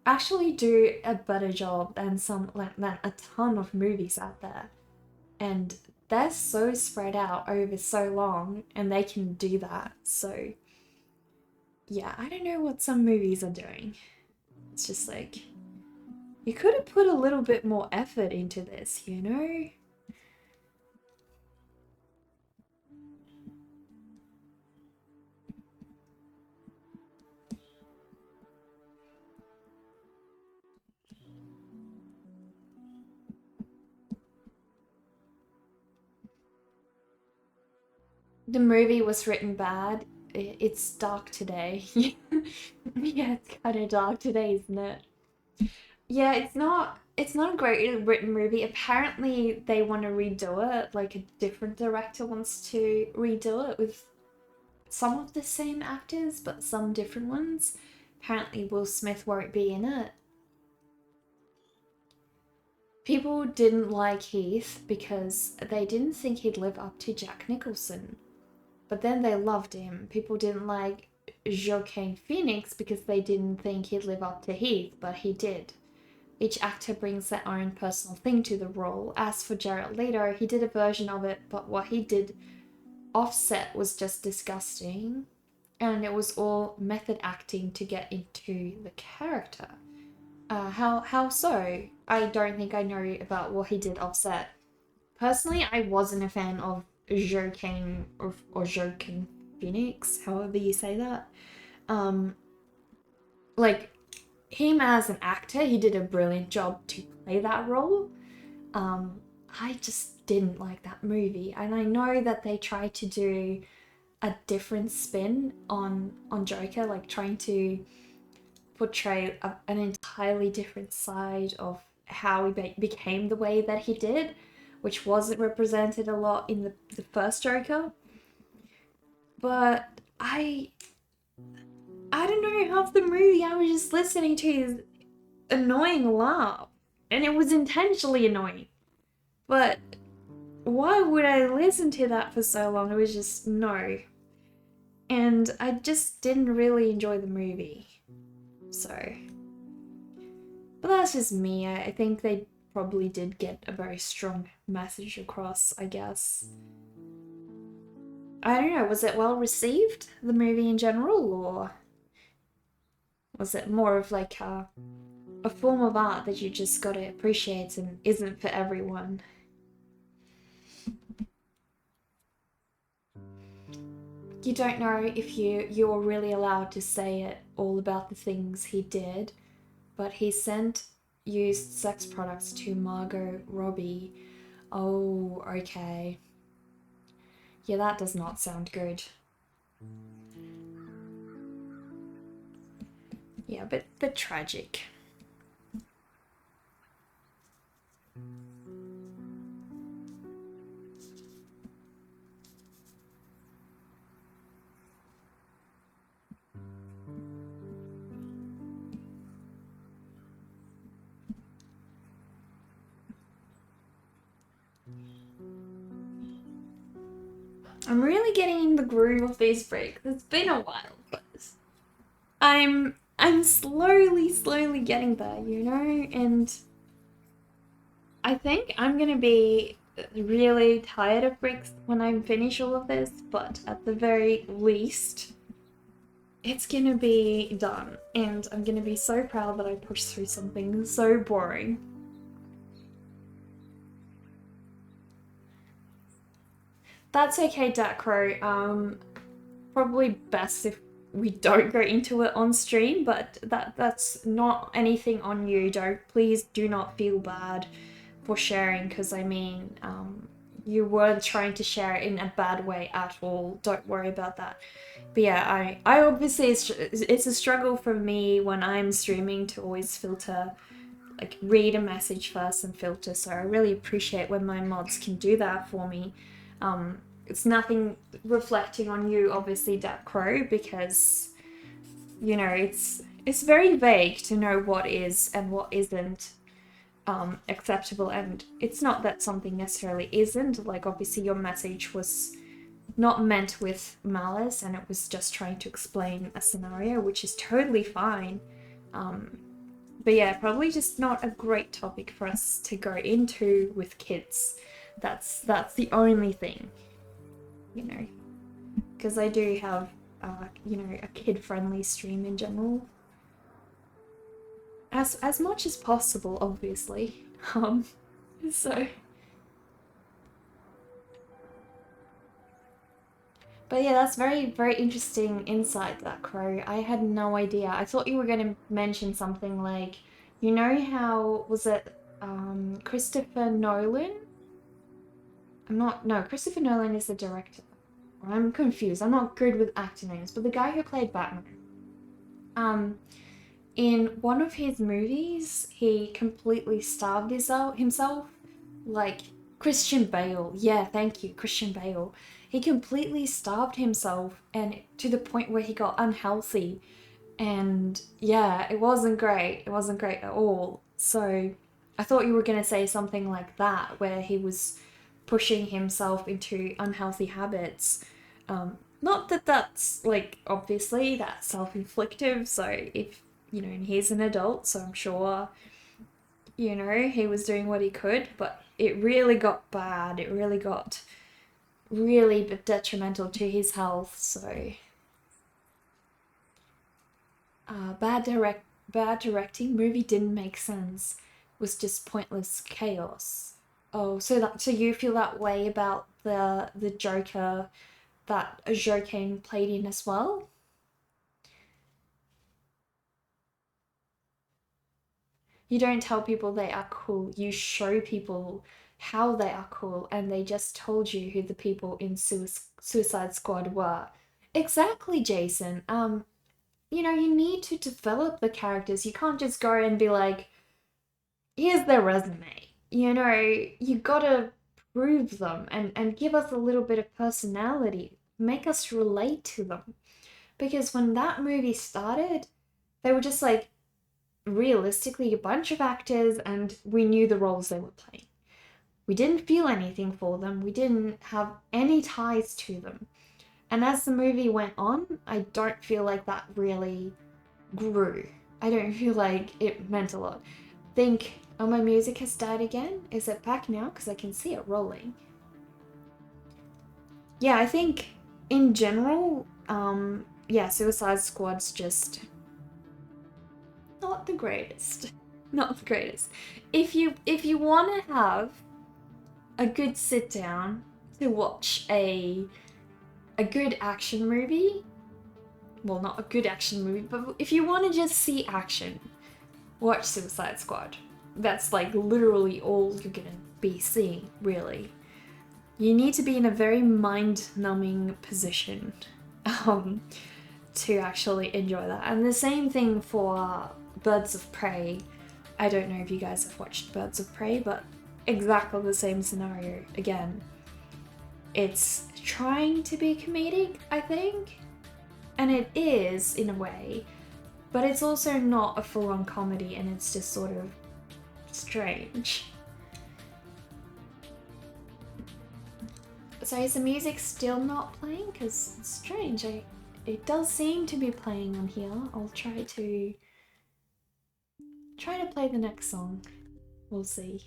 A: actually do a better job than than a ton of movies out there. And they're so spread out over so long and they can do that. So, yeah, I don't know what some movies are doing. It's just like you could have put a little bit more effort into this, you know? The movie was written bad. It's dark today. Yeah, it's kind of dark today, isn't it? Yeah, it's not a great written movie. Apparently they want to redo it, like a different director wants to redo it with some of the same actors, but some different ones. Apparently Will Smith won't be in it. People didn't like Heath because they didn't think he'd live up to Jack Nicholson. But then they loved him. People didn't like Joaquin Phoenix because they didn't think he'd live up to Heath, but he did. Each actor brings their own personal thing to the role. As for Jared Leto, he did a version of it, but what he did offset was just disgusting. And it was all method acting to get into the character. How so? I don't think I know about what he did offset. Personally, I wasn't a fan of Joaquin Phoenix, however you say that. Um, like him as an actor, he did a brilliant job to play that role. Um, I just didn't like that movie, and I know that they tried to do a different spin on Joker, like trying to portray an entirely different side of how he became the way that he did, which wasn't represented a lot in the first Joker. But I don't know, half the movie I was just listening to his annoying laugh. And it was intentionally annoying. But why would I listen to that for so long? It was just no. And I just didn't really enjoy the movie. So, but that's just me. I think they probably did get a very strong message across, I guess. I don't know, was it well received, the movie in general, or was it more of like a form of art that you just gotta appreciate and isn't for everyone? You don't know if you're really allowed to say it all about the things he did, but he sent used sex products to Margot Robbie. Oh, okay. Yeah, that does not sound good. Yeah, but tragic. I'm really getting in the groove of these breaks. It's been a while, but I'm slowly getting there, you know? And I think I'm gonna be really tired of bricks when I finish all of this, but at the very least, it's gonna be done. And I'm gonna be so proud that I pushed through something so boring. That's okay, Dacro. Probably best if we don't go into it on stream, but that's not anything on you. Don't Please do not feel bad for sharing, because I mean, you weren't trying to share it in a bad way at all. Don't worry about that. But yeah, I obviously it's a struggle for me when I'm streaming to always filter, like read a message first and filter. So I really appreciate when my mods can do that for me. It's nothing reflecting on you, obviously, Dark Crow, because it's very vague to know what is and what isn't acceptable, and it's not that something necessarily isn't. Like, obviously your message was not meant with malice, and it was just trying to explain a scenario, which is totally fine. But yeah, probably just not a great topic for us to go into with kids. That's the only thing, you know, because I do have you know, a kid-friendly stream in general, as much as possible, obviously. So. But yeah, that's very, very interesting insight, that Crow. I had no idea. I thought you were going to mention something like, you know how, was it Christopher Nolan? No, Christopher Nolan is the director. I'm confused. I'm not good with actor names, but the guy who played Batman. In one of his movies, he completely starved himself. Like Christian Bale. Yeah, thank you, Christian Bale. He completely starved himself, and to the point where he got unhealthy. And yeah, it wasn't great. It wasn't great at all. So I thought you were going to say something like that, where he was pushing himself into unhealthy habits. Not that that's, like, obviously that's self-inflictive. So if, you know, and he's an adult, so I'm sure, you know, he was doing what he could, but it really got bad. It really got really detrimental to his health. So bad directing. Movie didn't make sense. Was just pointless chaos. Oh, so you feel that way about the Joker that Joaquin played in as well? You don't tell people they are cool. You show people how they are cool, and they just told you who the people in Suicide Squad were. Exactly, Jason. You know, you need to develop the characters. You can't just go and be like, here's their resume. You know, you gotta prove them and give us a little bit of personality. Make us relate to them. Because when that movie started, they were just like realistically a bunch of actors, and we knew the roles they were playing. We didn't feel anything for them. We didn't have any ties to them. And as the movie went on, I don't feel like that really grew. I don't feel like it meant a lot. Think, oh, my music has died again? Is it back now? Because I can see it rolling. Yeah, I think in general, yeah, Suicide Squad's just not the greatest. Not the greatest. If you want to have a good sit down to watch a good action movie, well, not a good action movie, but if you want to just see action, watch Suicide Squad. That's like literally all you're gonna be seeing, really. You need to be in a very mind-numbing position to actually enjoy that. And the same thing for Birds of Prey. I don't know if you guys have watched Birds of Prey, but exactly the same scenario again. It's trying to be comedic, I think, and it is in a way, but it's also not a full-on comedy, and it's just sort of strange. So is the music still not playing? Because it's strange. It does seem to be playing on here. I'll try to play the next song. We'll see.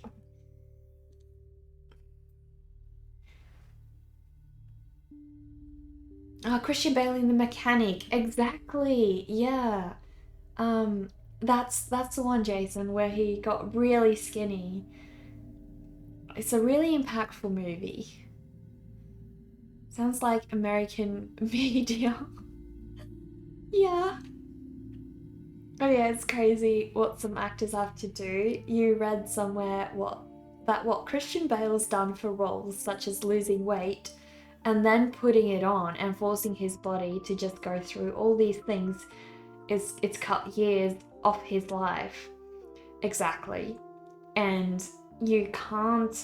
A: Christian Bale in The Mechanic. Exactly. Yeah. That's the one, Jason, where he got really skinny. It's a really impactful movie. Sounds like American media. Yeah. Oh yeah, it's crazy what some actors have to do. You read somewhere what Christian Bale's done for roles such as losing weight and then putting it on and forcing his body to just go through all these things. It's cut years off his life. Exactly. And you can't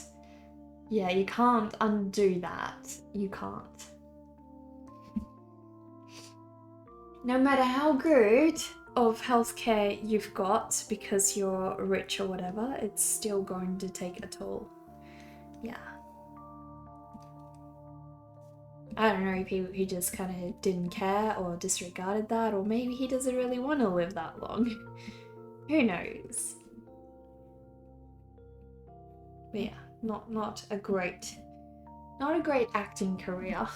A: undo that. You can't. No matter how good of healthcare you've got because you're rich or whatever, it's still going to take a toll. Yeah. I don't know, people who just kind of didn't care or disregarded that, or maybe he doesn't really want to live that long. Who knows? But yeah, not a great acting career.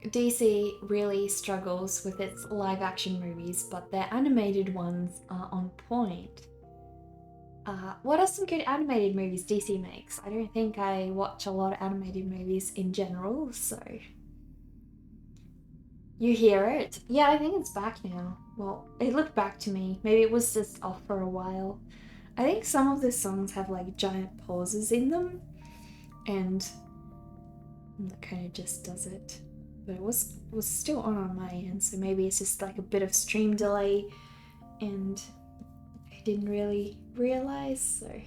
A: DC really struggles with its live action movies, but their animated ones are on point. What are some good animated movies DC makes? I don't think I watch a lot of animated movies in general, so. You hear it? Yeah, I think it's back now. Well, it looked back to me. Maybe it was just off for a while. I think some of the songs have like giant pauses in them, and that kind of just does it. But it was still on my end, so maybe it's just like a bit of stream delay, and I didn't really realize, so.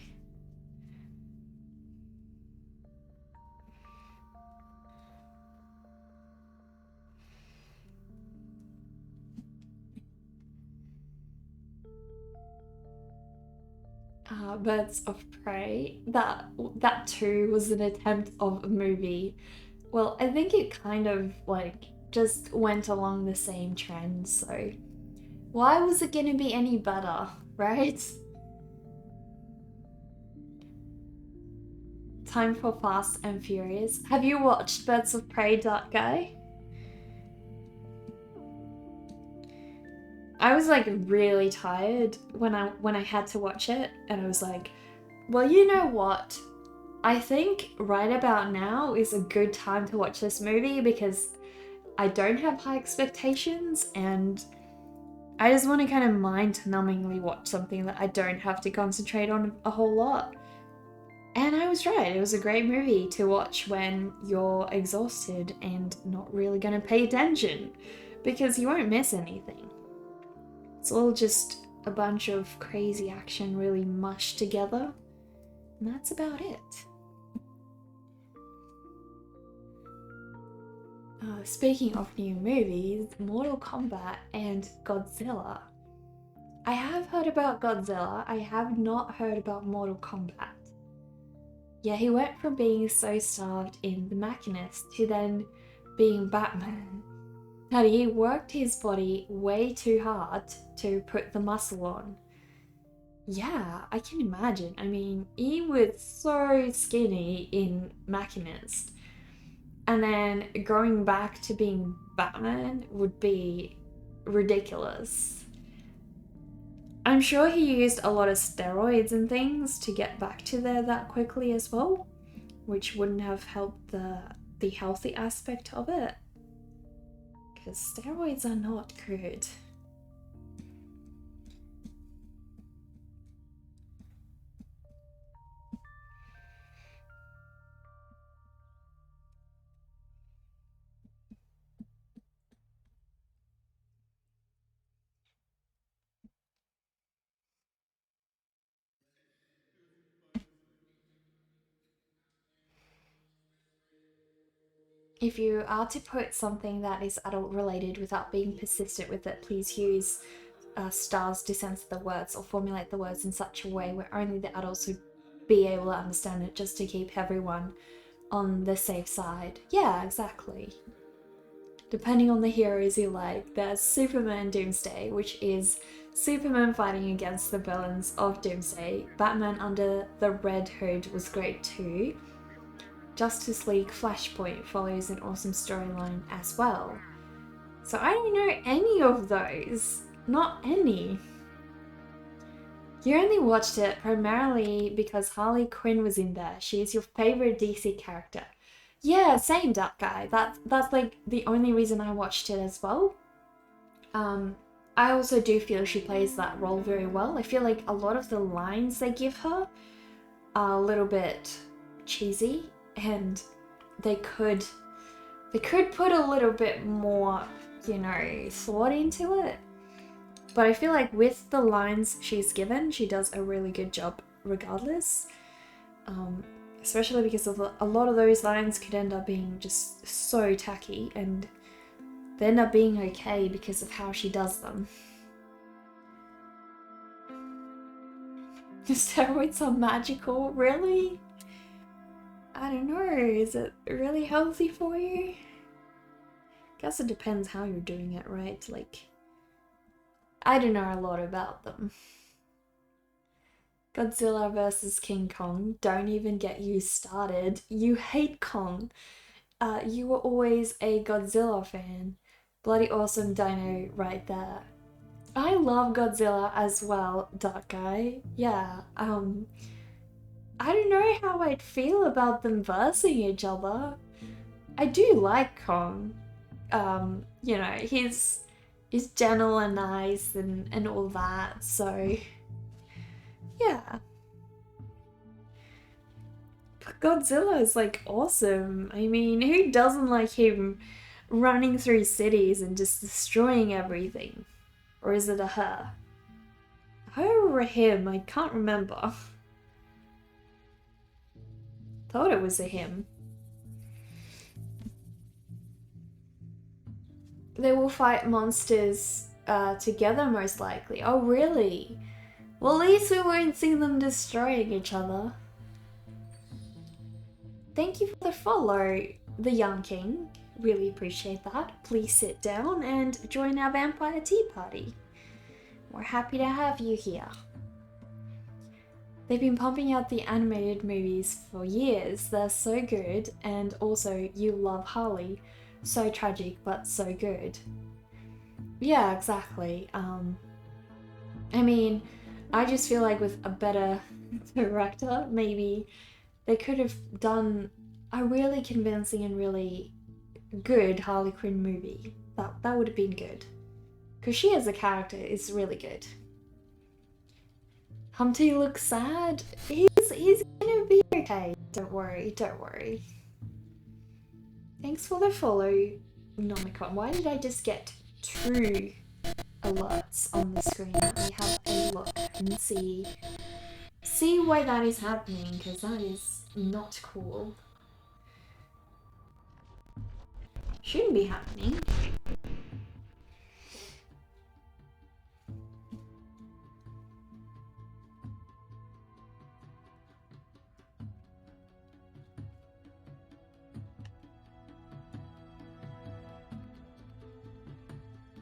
A: Birds of Prey. That too was an attempt of a movie. Well, I think it kind of like just went along the same trend, so why was it gonna be any better, right? Time for Fast and Furious. Have you watched Birds of Prey, Dark Guy? I was like really tired when I had to watch it, and I was like, well, you know what? I think right about now is a good time to watch this movie because I don't have high expectations and I just want to kind of mind-numbingly watch something that I don't have to concentrate on a whole lot. And I was right, it was a great movie to watch when you're exhausted and not really going to pay attention because you won't miss anything. It's all just a bunch of crazy action really mushed together, and that's about it. Speaking of new movies, Mortal Kombat and Godzilla. I have heard about Godzilla, I have not heard about Mortal Kombat. Yeah, he went from being so starved in The Machinist to then being Batman. And he worked his body way too hard to put the muscle on. Yeah, I can imagine. I mean, he was so skinny in Machinist. And then going back to being Batman would be ridiculous. I'm sure he used a lot of steroids and things to get back to there that quickly as well, which wouldn't have helped the healthy aspect of it. Because steroids are not good. If you are to put something that is adult related without being persistent with it, please use stars to censor the words or formulate the words in such a way where only the adults would be able to understand it, just to keep everyone on the safe side. Yeah, exactly. Depending on the heroes you like, there's Superman Doomsday, which is Superman fighting against the villains of Doomsday. Batman Under the Red Hood was great too. Justice League Flashpoint follows an awesome storyline as well. So I don't know any of those. Not any. You only watched it primarily because Harley Quinn was in there. She is your favorite DC character. Yeah, same, Dark Guy. That's like the only reason I watched it as well. I also do feel she plays that role very well. I feel like a lot of the lines they give her are a little bit cheesy, and they could put a little bit more, thought into it. But I feel like with the lines she's given, she does a really good job regardless. Especially because a lot of those lines could end up being just so tacky, and they end up being okay because of how she does them. The steroids are magical, really? I don't know, is it really healthy for you? Guess it depends how you're doing it, right? Like, I don't know a lot about them. Godzilla versus King Kong, don't even get you started. You hate Kong. You were always a Godzilla fan. Bloody awesome dino right there. I love Godzilla as well, Dark Guy. Yeah, I don't know how I'd feel about them versing each other. I do like Kong. You know, he's gentle and nice and all that, so yeah. But Godzilla is like awesome. I mean, who doesn't like him running through cities and just destroying everything? Or is it a her? Her or him? I can't remember. Thought it was a him. They will fight monsters together most likely. Oh really? Well, at least we won't see them destroying each other. Thank you for the follow, the Young King. Really appreciate that. Please sit down and join our vampire tea party. We're happy to have you here. They've been pumping out the animated movies for years. They're so good, and also you love Harley. So tragic, but so good. Yeah, exactly. I mean, I just feel like with a better director, maybe they could have done a really convincing and really good Harley Quinn movie. That would have been good. Because she as a character is really good. Humpty looks sad. He's gonna be okay. Don't worry, don't worry. Thanks for the follow, Nomicon. Why did I just get 2 alerts on the screen? Let me have a look and see why that is happening, because that is not cool. Shouldn't be happening.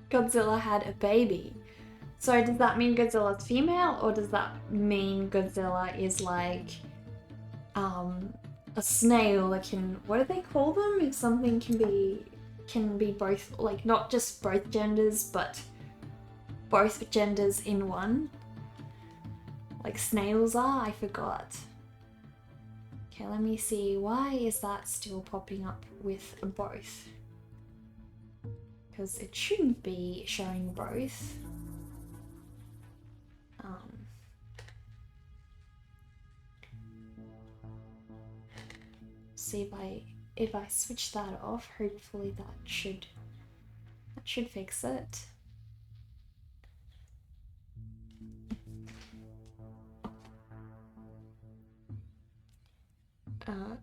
A: Godzilla had a baby. So does that mean Godzilla's female, or does that mean Godzilla is like a snail that can, what do they call them? If something can be both, like not just both genders, but both genders in one. Like snails are, I forgot. Okay, let me see. Why is that still popping up with both? Because it shouldn't be showing both. See if I switch that off, hopefully that should fix it.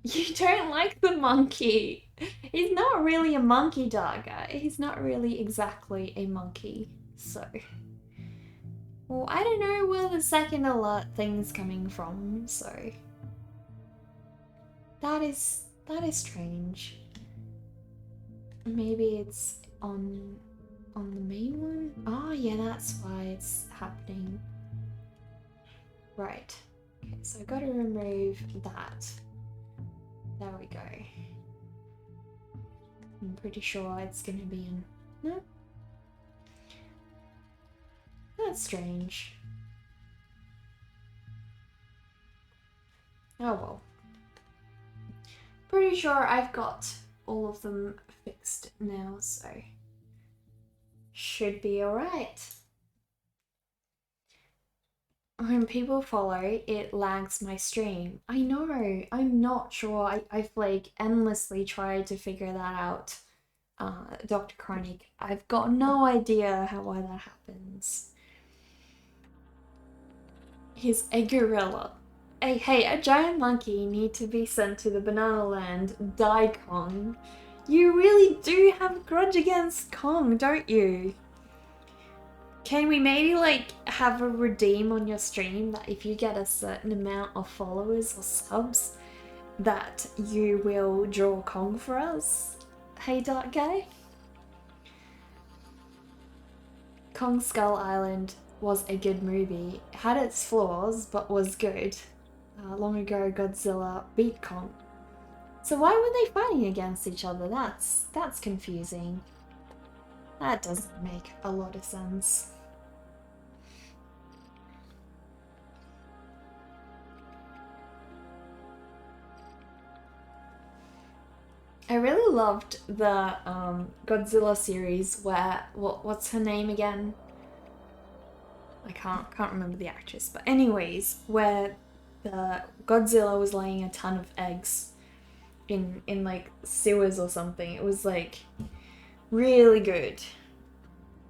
A: You don't like the monkey. He's not really a monkey, Darga. He's not really exactly a monkey. So, well, I don't know where the second alert thing's coming from. So, that is strange. Maybe it's on the main one. Oh yeah, that's why it's happening. Right. Okay, so I got to remove that. There we go. I'm pretty sure it's gonna be in. No. That's strange. Oh well. Pretty sure I've got all of them fixed now, so should be alright. When people follow, it lags my stream. I know, I'm not sure. I've like endlessly tried to figure that out. Dr. Chronic, I've got no idea why that happens. He's a gorilla. Hey, a giant monkey need to be sent to the Banana Land, Die Kong. You really do have a grudge against Kong, don't you? Can we maybe like have a redeem on your stream that if you get a certain amount of followers or subs, that you will draw Kong for us? Hey, Dark Guy? Kong Skull Island was a good movie. It had its flaws, but was good. Long ago, Godzilla beat Kong. So why were they fighting against each other? That's confusing. That doesn't make a lot of sense. I really loved the Godzilla series where what's her name again? I can't remember the actress, but anyways, where the Godzilla was laying a ton of eggs in like sewers or something. It was like really good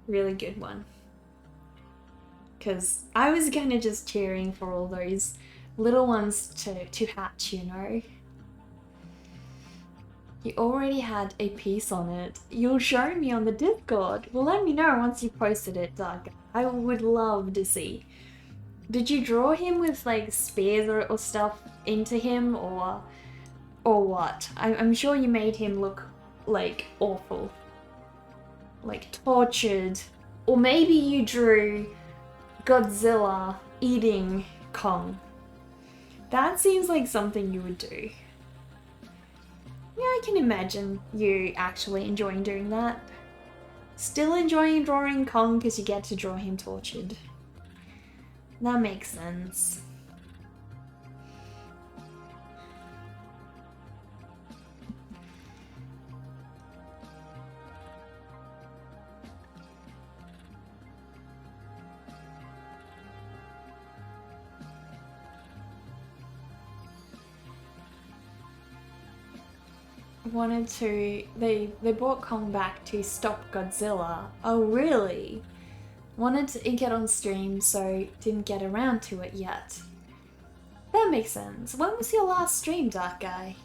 A: one. Because I was kind of just cheering for all those little ones to hatch, you know. You already had a piece on it. You'll show me on the Discord. Well, let me know once you posted it, Doug. I would love to see. Did you draw him with like spears or stuff into him, or what? I'm sure you made him look like awful, like tortured, or maybe you drew Godzilla eating Kong. That seems like something you would do. Yeah, I can imagine you actually enjoying doing that. Still enjoying drawing Kong because you get to draw him tortured. That makes sense. They brought Kong back to stop Godzilla. Oh really? Wanted to get on stream, so didn't get around to it yet. That makes sense. When was your last stream, Dark Guy?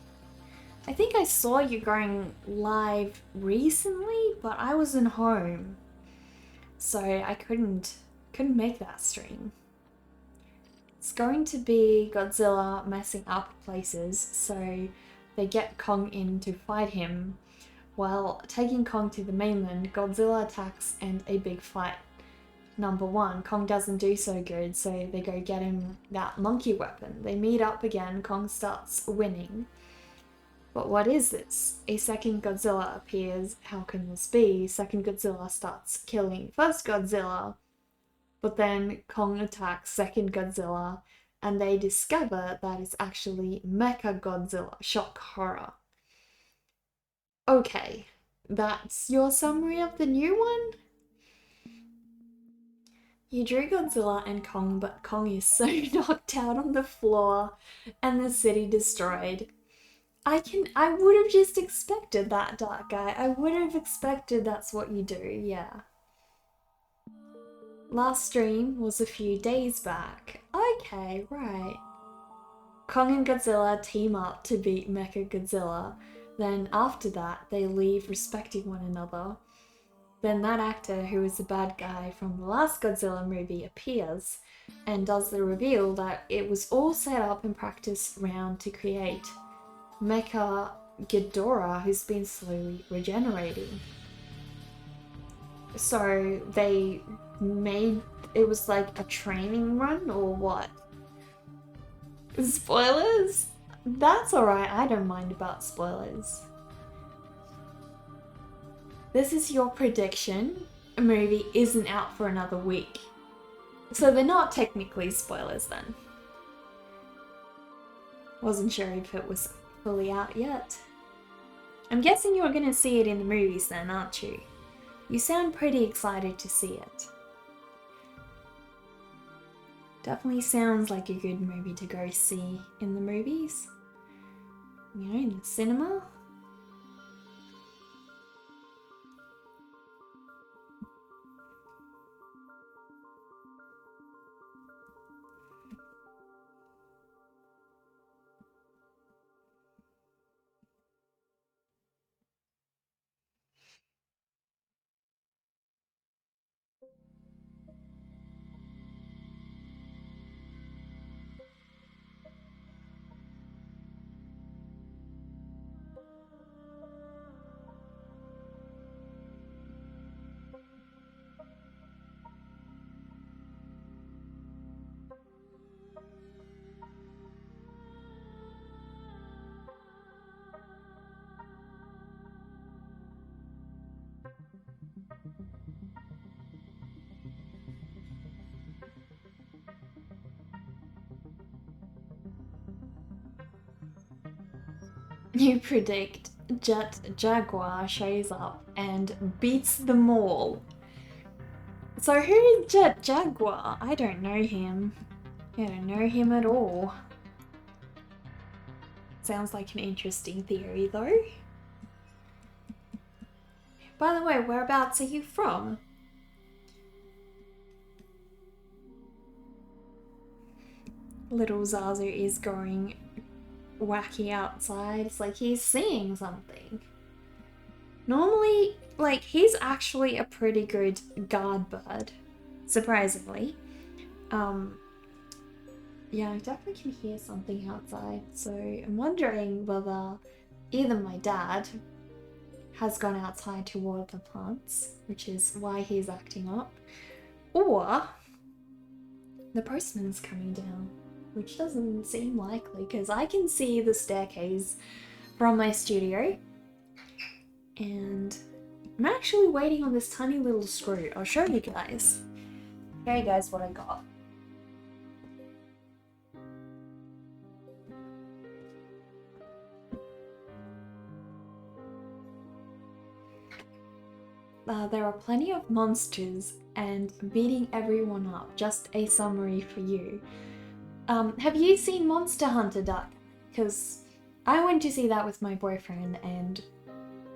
A: I think I saw you going live recently, but I wasn't home, so I couldn't make that stream. It's going to be Godzilla messing up places, so they get Kong in to fight him. While taking Kong to the mainland, Godzilla attacks and a big fight. Number 1, Kong doesn't do so good, so they go get him that monkey weapon. They meet up again, Kong starts winning. But what is this? A second Godzilla appears. How can this be? Second Godzilla starts killing first Godzilla, but then Kong attacks second Godzilla, and they discover that it's actually Mecha Godzilla. Shock horror. Okay, that's your summary of the new one? You drew Godzilla and Kong, but Kong is so knocked out on the floor and the city destroyed. I would have just expected that, Dark Guy. I would have expected that's what you do, yeah. Last stream was a few days back. Okay, right. Kong and Godzilla team up to beat Mecha Godzilla. Then after that, they leave respecting one another. Then that actor who was the bad guy from the last Godzilla movie appears and does the reveal that it was all set up and practiced round to create Mecha Ghidorah, who's been slowly regenerating. So they made it was like a training run or what? Spoilers? That's alright, I don't mind about spoilers. This is your prediction. A movie isn't out for another week. So they're not technically spoilers then. Wasn't sure if it was fully out yet. I'm guessing you're gonna see it in the movies then, aren't you? You sound pretty excited to see it. Definitely sounds like a good movie to go see in the movies. You know, in the cinema. You predict Jet Jaguar shows up and beats them all. So who is Jet Jaguar? I don't know him. I don't know him at all. Sounds like an interesting theory though. By the way, whereabouts are you from? Little Zazu is going wacky outside. It's like he's seeing something. Normally, like, he's actually a pretty good guard bird, surprisingly. Yeah, I definitely can hear something outside, so I'm wondering whether either my dad has gone outside to water the plants, which is why he's acting up, or the postman's coming down, which doesn't seem likely because I can see the staircase from my studio. And I'm actually waiting on this tiny little screw. I'll show you guys. Show you guys what I got. There are plenty of monsters and beating everyone up. Just a summary for you. Have you seen Monster Hunter, Duck? Because I went to see that with my boyfriend and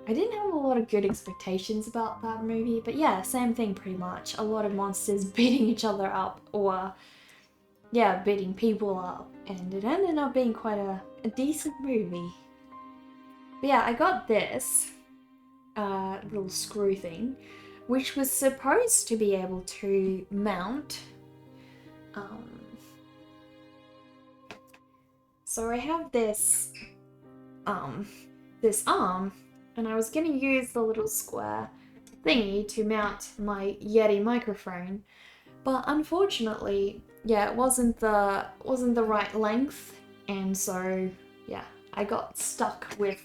A: I didn't have a lot of good expectations about that movie, but yeah, same thing pretty much. A lot of monsters beating each other up, or yeah, beating people up, and it ended up being quite a decent movie. But yeah, I got this little screw thing, which was supposed to be able to mount. So I have this arm, and I was gonna use the little square thingy to mount my Yeti microphone, but unfortunately, yeah, it wasn't the right length, and so yeah, I got stuck with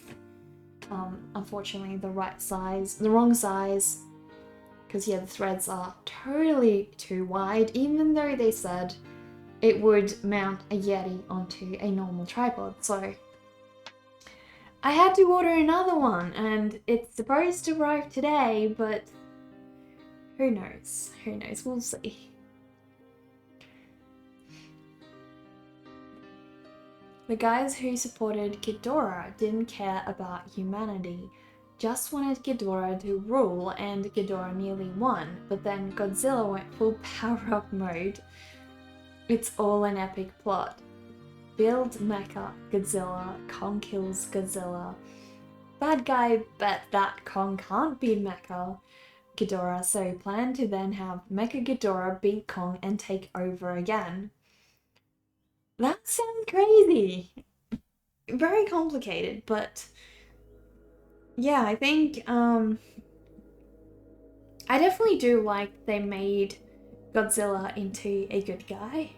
A: unfortunately the wrong size, because yeah, the threads are totally too wide, even though they said it would mount a Yeti onto a normal tripod. So I had to order another one, and it's supposed to arrive today, but who knows? Who knows? We'll see. The guys who supported Ghidorah didn't care about humanity, just wanted Ghidorah to rule, and Ghidorah nearly won, but then Godzilla went full power-up mode. It's all an epic plot. Build Mecha Godzilla, Kong kills Godzilla. Bad guy bet that Kong can't beat Mecha Ghidorah, so plan to then have Mecha Ghidorah beat Kong and take over again. That sounds crazy. Very complicated, but yeah, I think I definitely do like they made Godzilla into a good guy.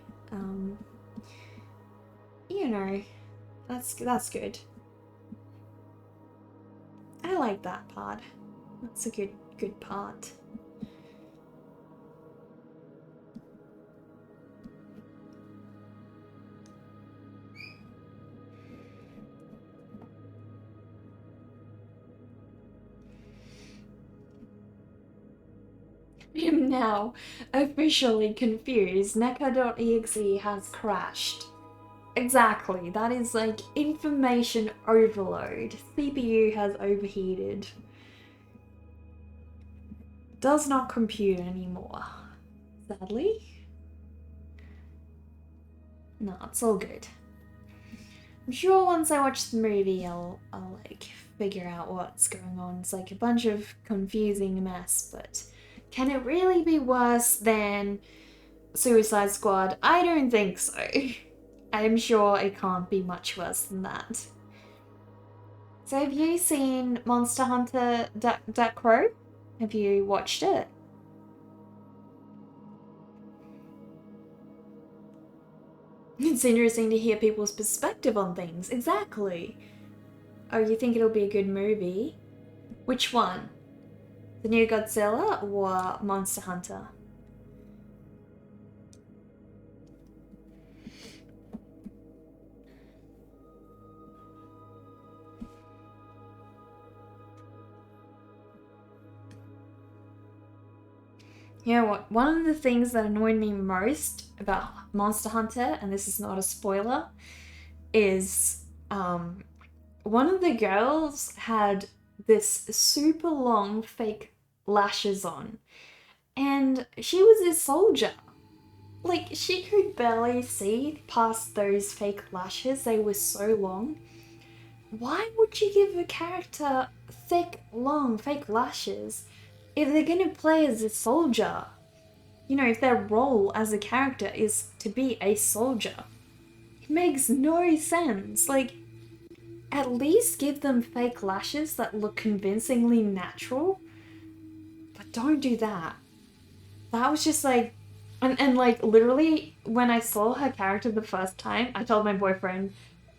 A: You know, that's good. I like that part. That's a good part. I am now officially confused. Neca.exe has crashed. Exactly, that is like information overload. CPU has overheated. Does not compute anymore, sadly. No, it's all good. I'm sure once I watch the movie, I'll like figure out what's going on. It's like a bunch of confusing mess, but can it really be worse than Suicide Squad? I don't think so. I'm sure it can't be much worse than that. So have you seen Monster Hunter Duck Crow? Have you watched it? It's interesting to hear people's perspective on things. Exactly. Oh, you think it'll be a good movie? Which one? The new Godzilla or Monster Hunter? You know what? One of the things that annoyed me most about Monster Hunter, and this is not a spoiler, is one of the girls had this super long fake lashes on, and she was a soldier. Like, she could barely see past those fake lashes, they were so long. Why would you give a character thick, long, fake lashes if they're gonna play as a soldier? You know, if their role as a character is to be a soldier. It makes no sense. Like, at least give them fake lashes that look convincingly natural. But don't do that. That was just like, and like literally when I saw her character the first time, I told my boyfriend,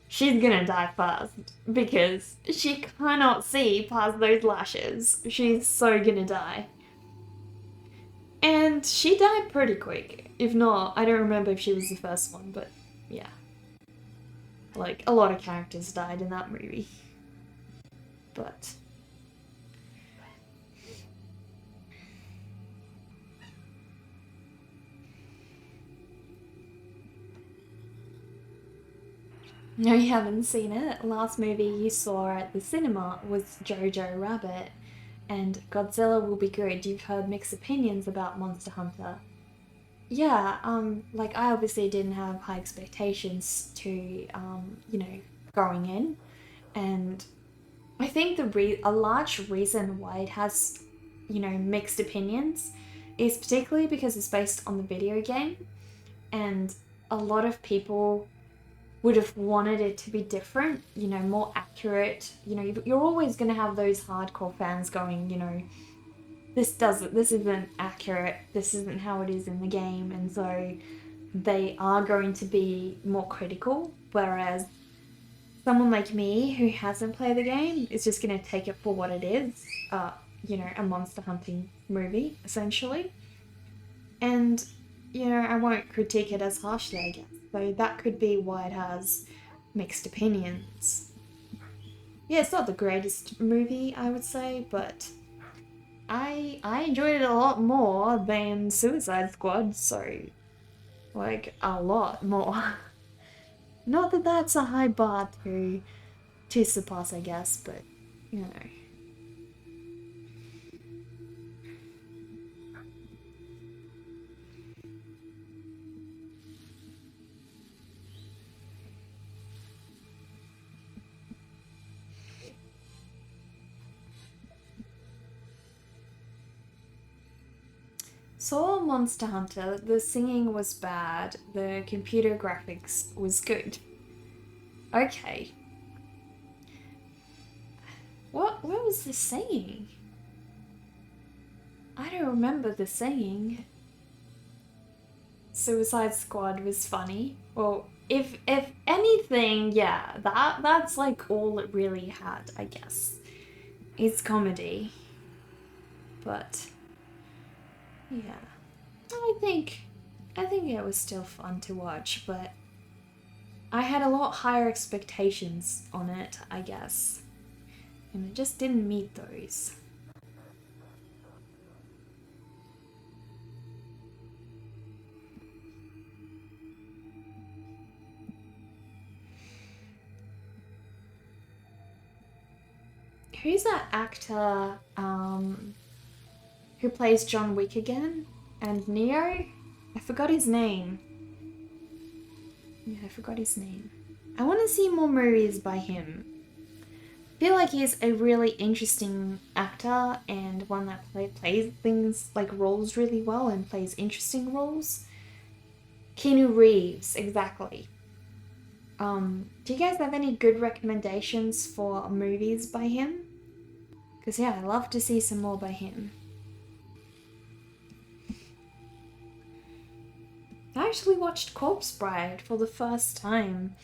A: she's gonna die first because she cannot see past those lashes. She's so gonna die. And she died pretty quick. If not, I don't remember if she was the first one, but yeah. Like, a lot of characters died in that movie. But no, you haven't seen it. Last movie you saw at the cinema was Jojo Rabbit, and Godzilla will be good. You've heard mixed opinions about Monster Hunter. Yeah, like I obviously didn't have high expectations to, going in, and I think a large reason why it has, mixed opinions is particularly because it's based on the video game, and a lot of people would have wanted it to be different, more accurate. You're always going to have those hardcore fans going, this isn't accurate, this isn't how it is in the game, and so they are going to be more critical, whereas someone like me who hasn't played the game is just going to take it for what it is, a monster hunting movie, essentially. And, I won't critique it as harshly, I guess. So that could be why it has mixed opinions. Yeah, it's not the greatest movie, I would say, but I enjoyed it a lot more than Suicide Squad, so, like, a lot more. Not that that's a high bar to surpass, I guess, but, you know. Saw Monster Hunter, the singing was bad, the computer graphics was good. Okay. What was the singing? I don't remember the singing. Suicide Squad was funny. Well, if anything, yeah, that's like all it really had, I guess. It's comedy. But yeah. I think it was still fun to watch, but I had a lot higher expectations on it, I guess. And I just didn't meet those. Who's that actor who plays John Wick again? And Neo? I forgot his name. Yeah, I forgot his name. I want to see more movies by him. I feel like he's a really interesting actor and one that plays things like roles really well and plays interesting roles. Keanu Reeves, exactly. Do you guys have any good recommendations for movies by him? Because yeah, I'd love to see some more by him. I actually watched Corpse Bride for the first time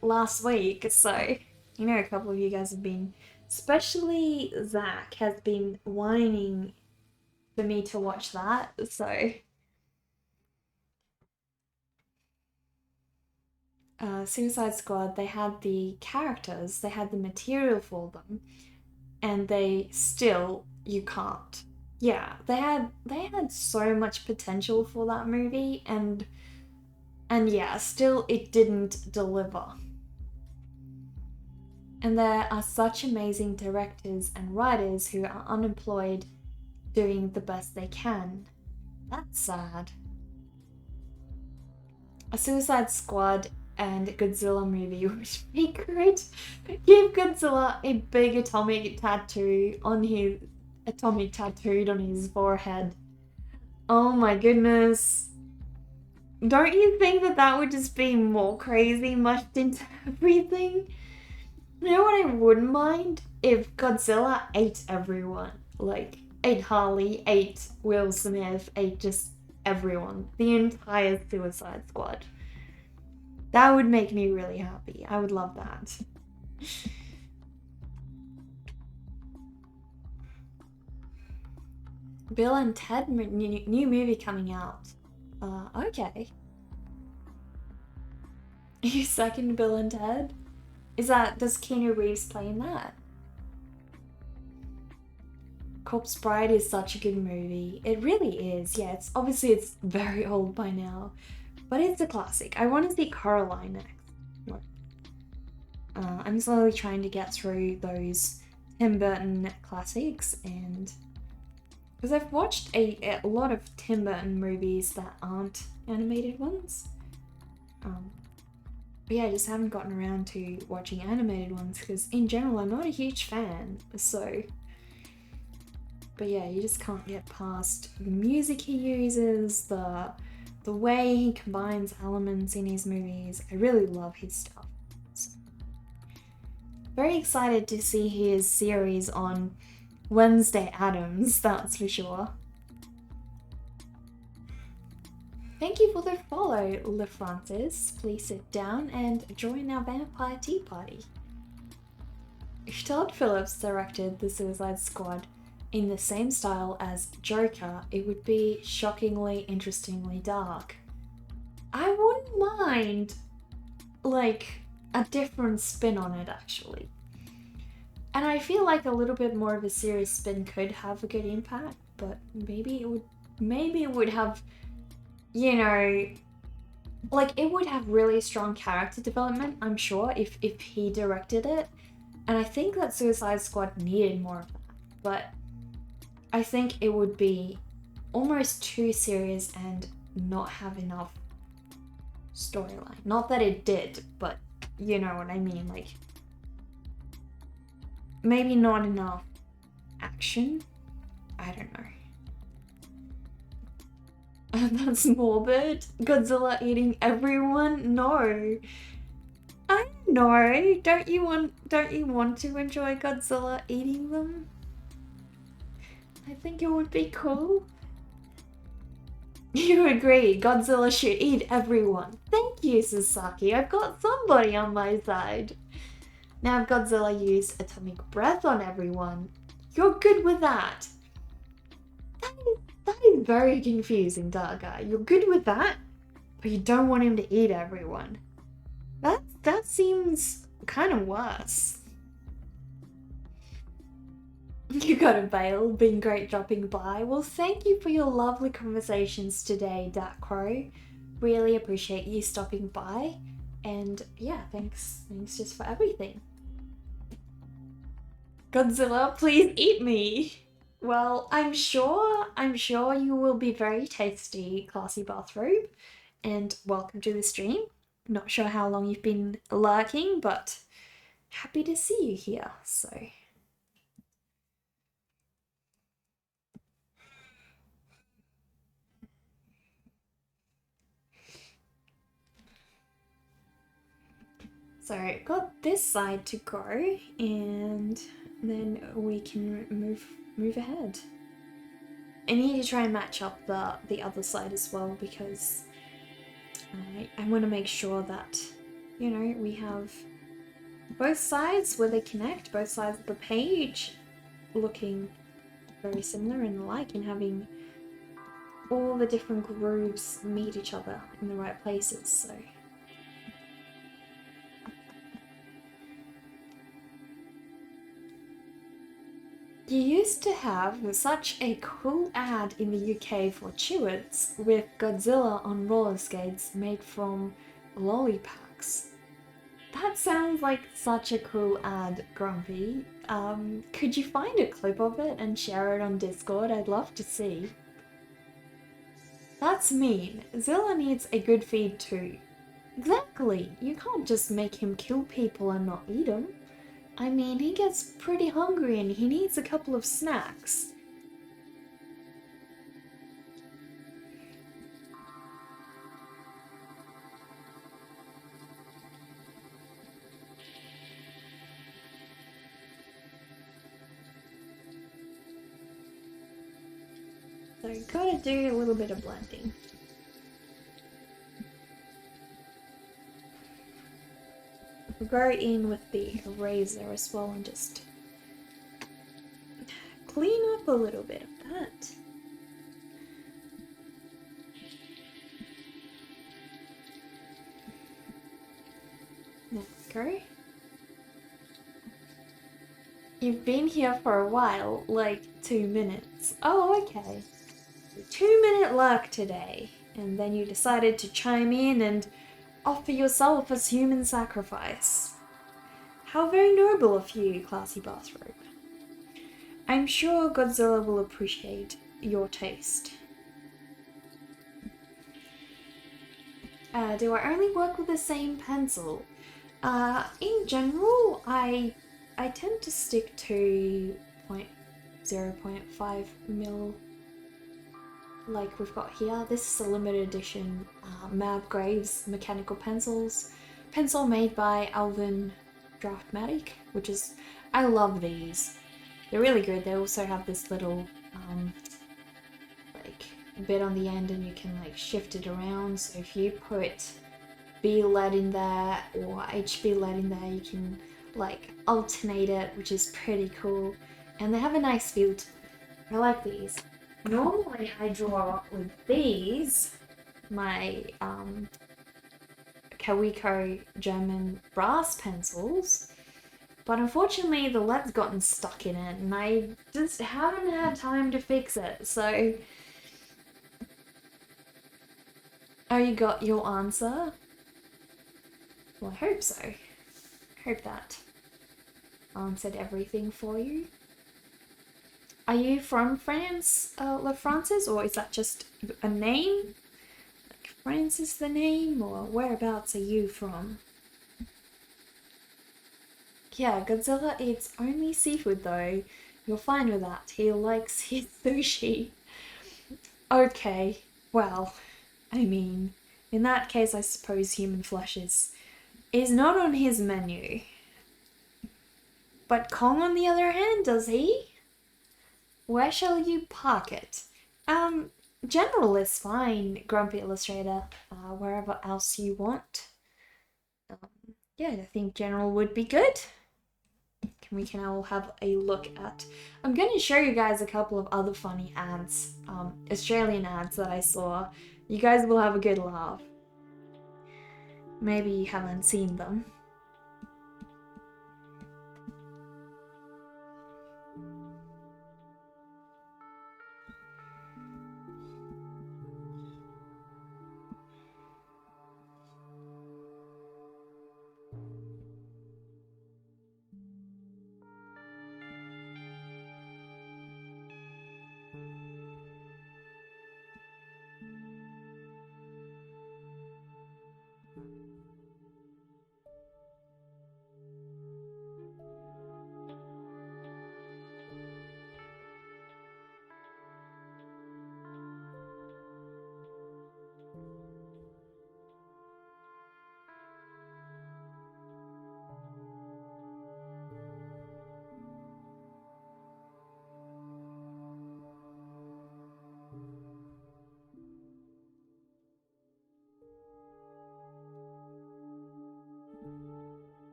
A: last week, so a couple of you guys have been Especially Zach has been whining for me to watch that, so Suicide Squad, they had the characters, they had the material for them, and they still you can't. Yeah, they had so much potential for that movie, and yeah, still it didn't deliver. And there are such amazing directors and writers who are unemployed doing the best they can. That's sad. A Suicide Squad and Godzilla movie would be good. Give Godzilla a big atomic tattoo on his atomic tattooed on his forehead. Oh my goodness. Don't you think that that would just be more crazy mushed into everything? You know what I wouldn't mind? If Godzilla ate everyone. Like, ate Harley, ate Will Smith, ate just everyone. The entire Suicide Squad. That would make me really happy. I would love that. Bill and Ted new movie coming out. Okay. You second Bill and Ted? Does Keanu Reeves play in that? Corpse Bride is such a good movie. It really is. Yeah, it's very old by now, but it's a classic. I want to see Coraline next. I'm slowly trying to get through those Tim Burton classics, and because I've watched a lot of Tim Burton movies that aren't animated ones. But yeah, I just haven't gotten around to watching animated ones because in general I'm not a huge fan, so. But yeah, you just can't get past the music he uses, the way he combines elements in his movies. I really love his stuff. So, very excited to see his series on Wednesday Addams, that's for sure. Thank you for the follow, LeFrancis. Please sit down and join our vampire tea party. If Todd Phillips directed The Suicide Squad in the same style as Joker, it would be shockingly, interestingly dark. I wouldn't mind, like, a different spin on it, actually. And I feel like a little bit more of a serious spin could have a good impact, but maybe it would have, you know, like, it would have really strong character development, I'm sure, if he directed it. And I think that Suicide Squad needed more of that. But I think it would be almost too serious and not have enough storyline. Not that it did, but you know what I mean. Like, maybe not enough action. I don't know. That's morbid. Godzilla eating everyone? No. I don't know. Don't you want to enjoy Godzilla eating them? I think it would be cool. You agree, Godzilla should eat everyone. Thank you, Sasaki. I've got somebody on my side. Now if Godzilla used atomic breath on everyone, you're good with that. That is very confusing, Darga. You're good with that, but you don't want him to eat everyone. That seems kind of worse. You gotta bail, been great dropping by. Well, thank you for your lovely conversations today, Dark Crow. Really appreciate you stopping by. And yeah, thanks just for everything. Godzilla, please eat me. Well, I'm sure you will be very tasty, classy bathrobe. And welcome to the stream. Not sure how long you've been lurking, but happy to see you here, so. So got this side to go, and then we can move ahead. I need to try and match up the other side as well because I want to make sure that, you know, we have both sides where they connect, both sides of the page looking very similar and alike, and having all the different grooves meet each other in the right places. So you used to have such a cool ad in the UK for Chewits with Godzilla on roller skates made from lollipacks. That sounds like such a cool ad, Grumpy. Could you find a clip of it and share it on Discord? I'd love to see. That's mean. Zilla needs a good feed too. Exactly. You can't just make him kill people and not eat them. I mean, he gets pretty hungry and he needs a couple of snacks. So gotta do a little bit of blending. We'll go in with the eraser as well and just clean up a little bit of that. There we go. You've been here for a while, like 2 minutes. Oh, okay. 2-minute lurk today. And then you decided to chime in and offer yourself as human sacrifice. How very noble of you, classy bathrobe. I'm sure Godzilla will appreciate your taste. Do I only work with the same pencil? In general, I tend to stick to 0.5 mil, like we've got here. This is a limited edition Mab Graves mechanical pencils. Pencil made by Alvin Draftmatic, which is, I love these. They're really good. They also have this little like bit on the end and you can like shift it around. So if you put B lead in there or HB lead in there, you can like alternate it, which is pretty cool. And they have a nice feel to them. I like these. Normally I draw with these, my Kawiko German brass pencils, but unfortunately the lead's gotten stuck in it and I just haven't had time to fix it, so... Oh, you got your answer? Well, I hope so. I hope that answered everything for you. Are you from France, La Francis, or is that just a name? Like France is the name, or whereabouts are you from? Yeah, Godzilla eats only seafood though. You're fine with that. He likes his sushi. Okay, well, I mean, in that case I suppose human flesh is not on his menu. But Kong on the other hand, does he? Where shall you park it? General is fine, Grumpy Illustrator. Wherever else you want. Yeah, I think general would be good. We can all have a look at... I'm going to show you guys a couple of other funny ads, Australian ads that I saw. You guys will have a good laugh. Maybe you haven't seen them.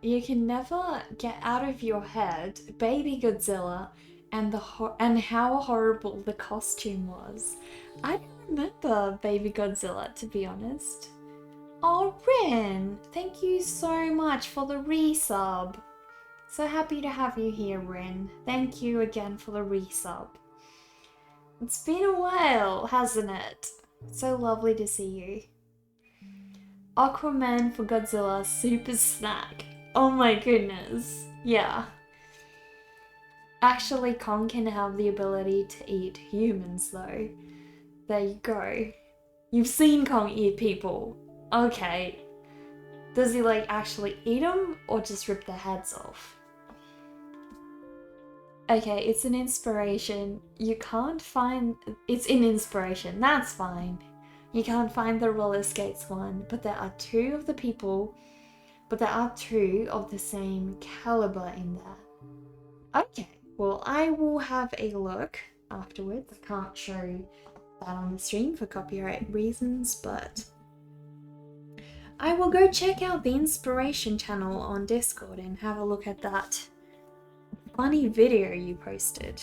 A: you can never get out of your head Baby Godzilla and and how horrible the costume was. I don't remember Baby Godzilla, to be honest. Oh, Rin, thank you so much for the resub. So happy to have you here, Rin. Thank you again for the resub. It's been a while, hasn't it? So lovely to see you. Aquaman for Godzilla super snack. Oh my goodness. Yeah. Actually, Kong can have the ability to eat humans though. There you go. You've seen Kong eat people. Okay. Does he like actually eat them or just rip their heads off? Okay, it's an inspiration. You can't find... It's an inspiration, that's fine. You can't find the roller skates one, but there are two of the people, but there are two of the same caliber in there. Okay, well, I will have a look afterwards. I can't show that on the stream for copyright reasons, but I will go check out the inspiration channel on Discord and have a look at that funny video you posted.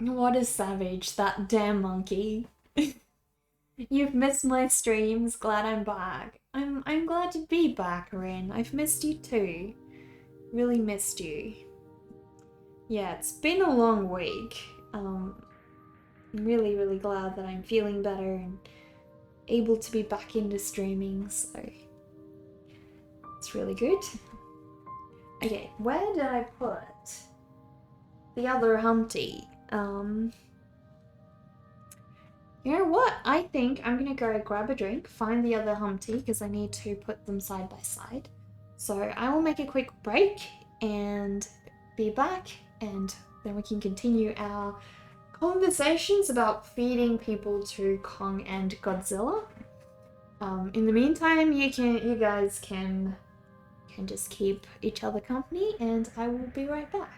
A: What a savage, that damn monkey. You've missed my streams, glad I'm back. I'm glad to be back, Rin. I've missed you too. Really missed you. Yeah, it's been a long week. I'm really glad that I'm feeling better and able to be back into streaming, so it's really good. Okay, where did I put the other Humpty? You know what? I think I'm gonna go grab a drink, find the other Humpty, because I need to put them side by side. So I will make a quick break and be back, and then we can continue our conversations about feeding people to Kong and Godzilla. In the meantime, you guys can just keep each other company, and I will be right back.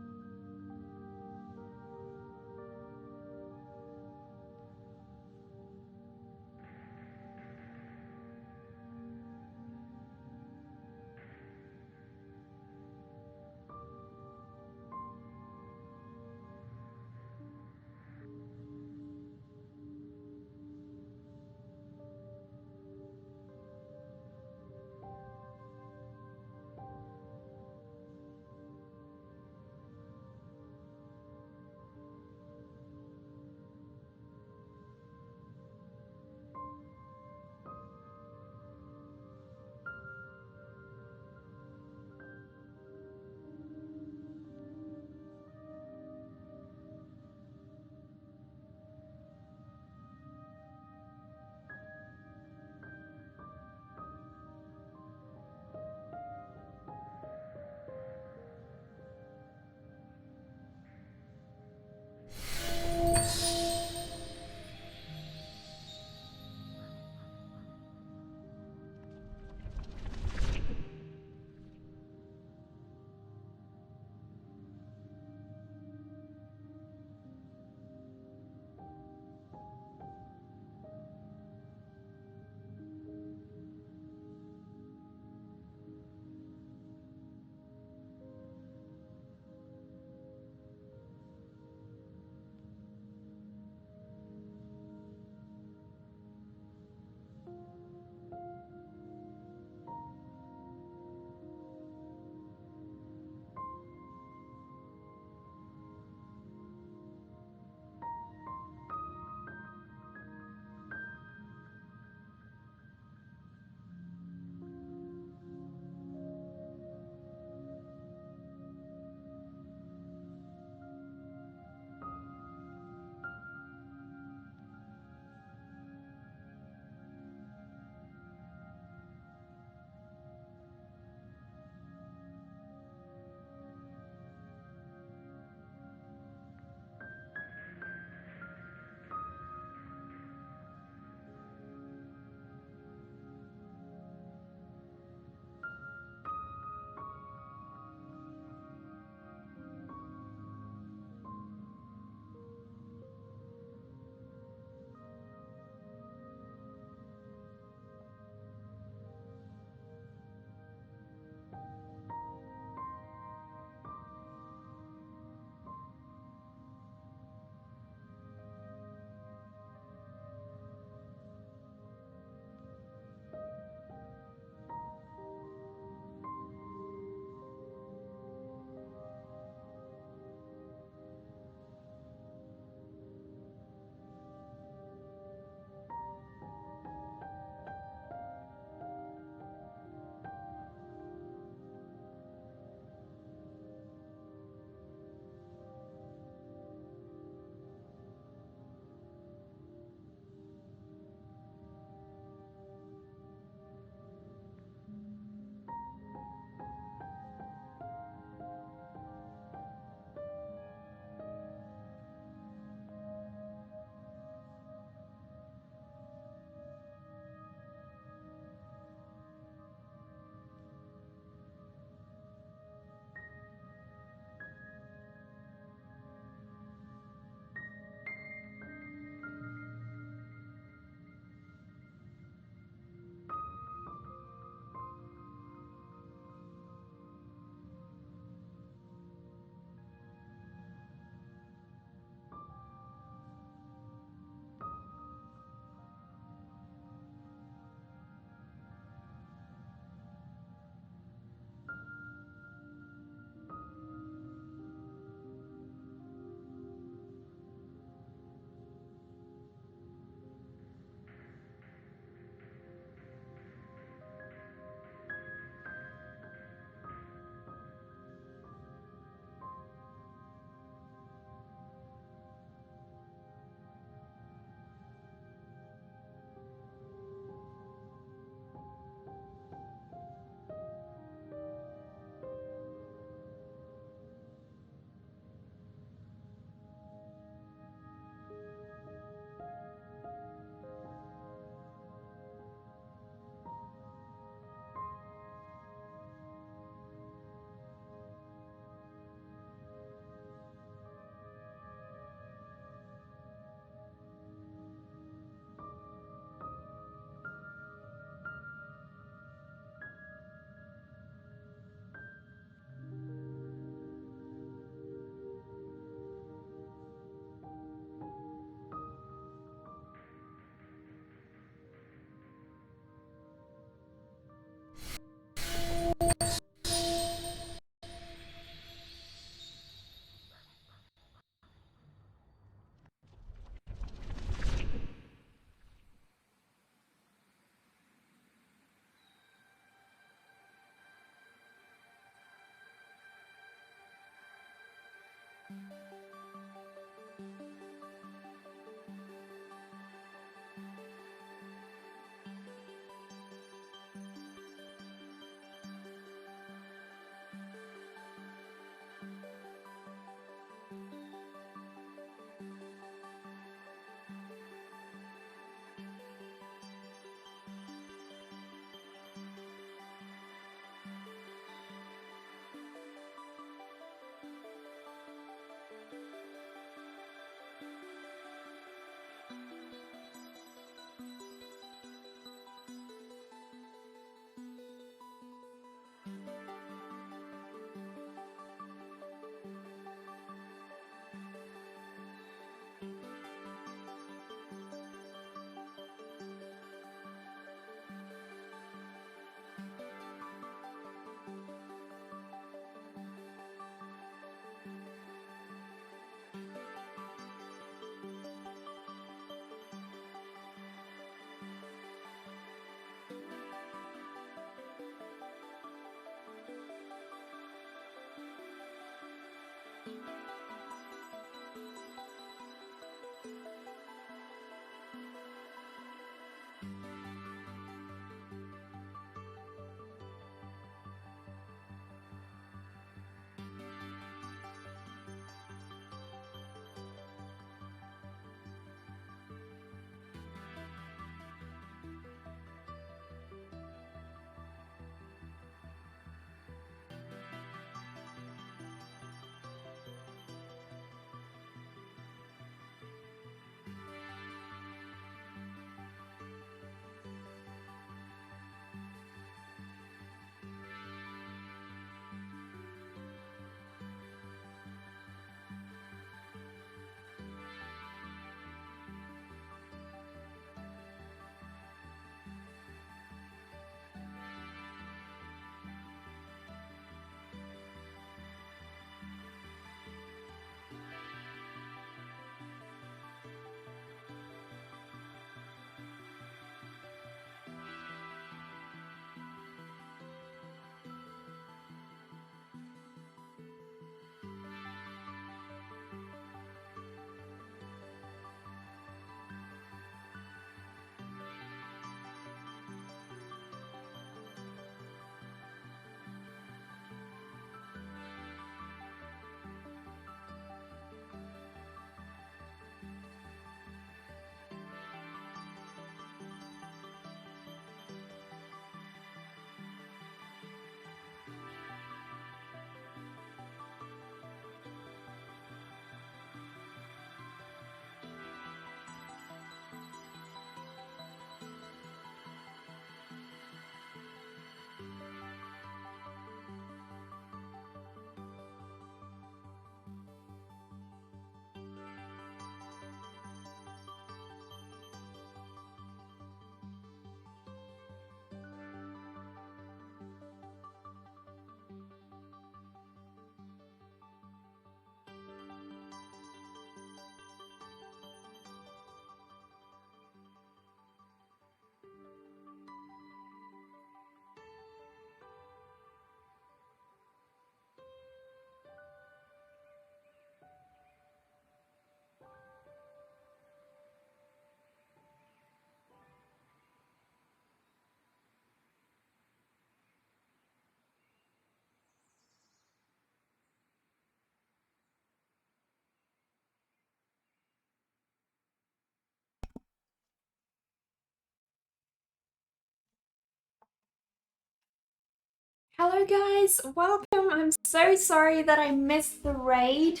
A: Hello guys, welcome. I'm so sorry that I missed the raid.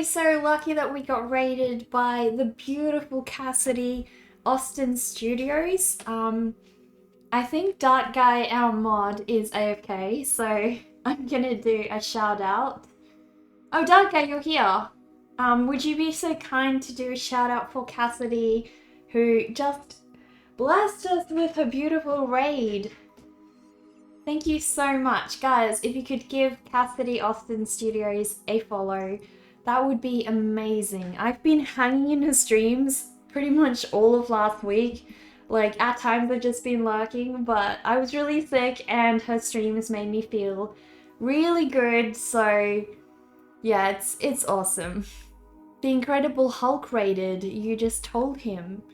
A: So lucky that we got raided by the beautiful Cassidy Austin Studios. I think Dark Guy, our mod, is AFK, so I'm gonna do a shout out. Oh, Dark Guy, you're here. Would you be so kind to do a shout out for Cassidy, who just blessed us with her beautiful raid? Thank you so much. Guys, if you could give Cassidy Austin Studios a follow, that would be amazing. I've been hanging in her streams pretty much all of last week. Like, at times I've just been lurking, but I was really sick and her streams made me feel really good, so yeah, it's awesome. The Incredible Hulk raided, you just told him.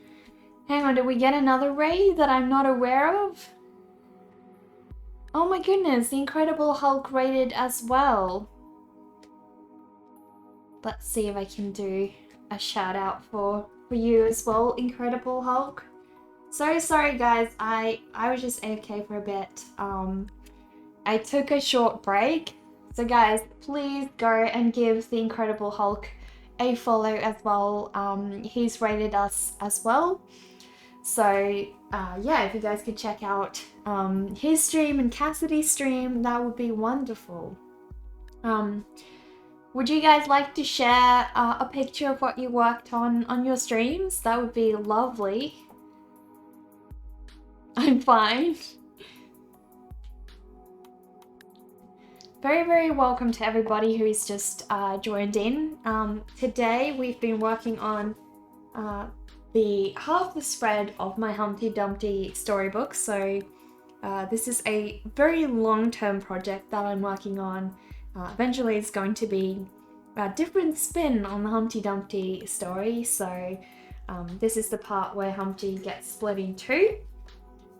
A: Hang on, did we get another raid that I'm not aware of? Oh my goodness, the Incredible Hulk raided as well. Let's see if I can do a shout out for you as well, Incredible Hulk. So sorry guys, I was just AFK for a bit. I took a short break. So guys, please go and give the Incredible Hulk a follow as well. He's rated us as well. So yeah, if you guys could check out his stream and Cassidy's stream, that would be wonderful. Would you guys like to share a picture of what you worked on your streams? That would be lovely. I'm fine. Very welcome to everybody who's just joined in. Today we've been working on the half the spread of my Humpty Dumpty storybook. So this is a very long-term project that I'm working on. Eventually it's going to be a different spin on the Humpty Dumpty story. So this is the part where Humpty gets split in two.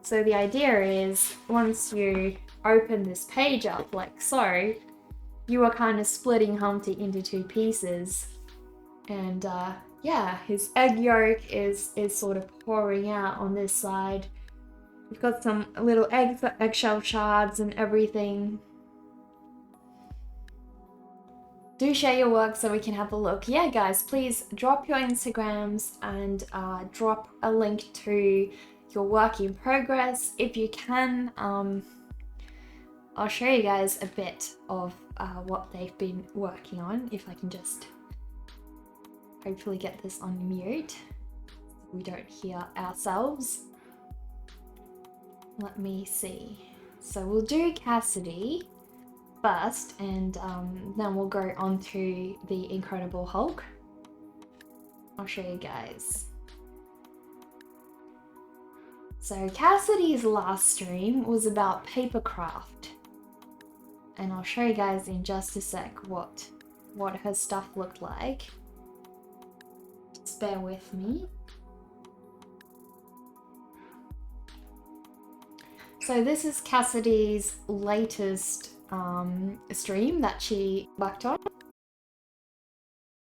A: So the idea is once you open this page up like so, you are kind of splitting Humpty into two pieces. And yeah, his egg yolk is sort of pouring out on this side. We've got some little eggshell shards and everything. Do share your work so we can have a look. Yeah, guys, please drop your Instagrams and drop a link to your work in progress if you can. I'll show you guys a bit of what they've been working on, if I can just hopefully get this on mute so we don't hear ourselves. Let me see. So we'll do Cassidy first, and then we'll go on to the Incredible Hulk. I'll show you guys. So Cassidy's last stream was about papercraft, and I'll show you guys in just a sec what her stuff looked like. Just bear with me. So this is Cassidy's latest stream that she worked on.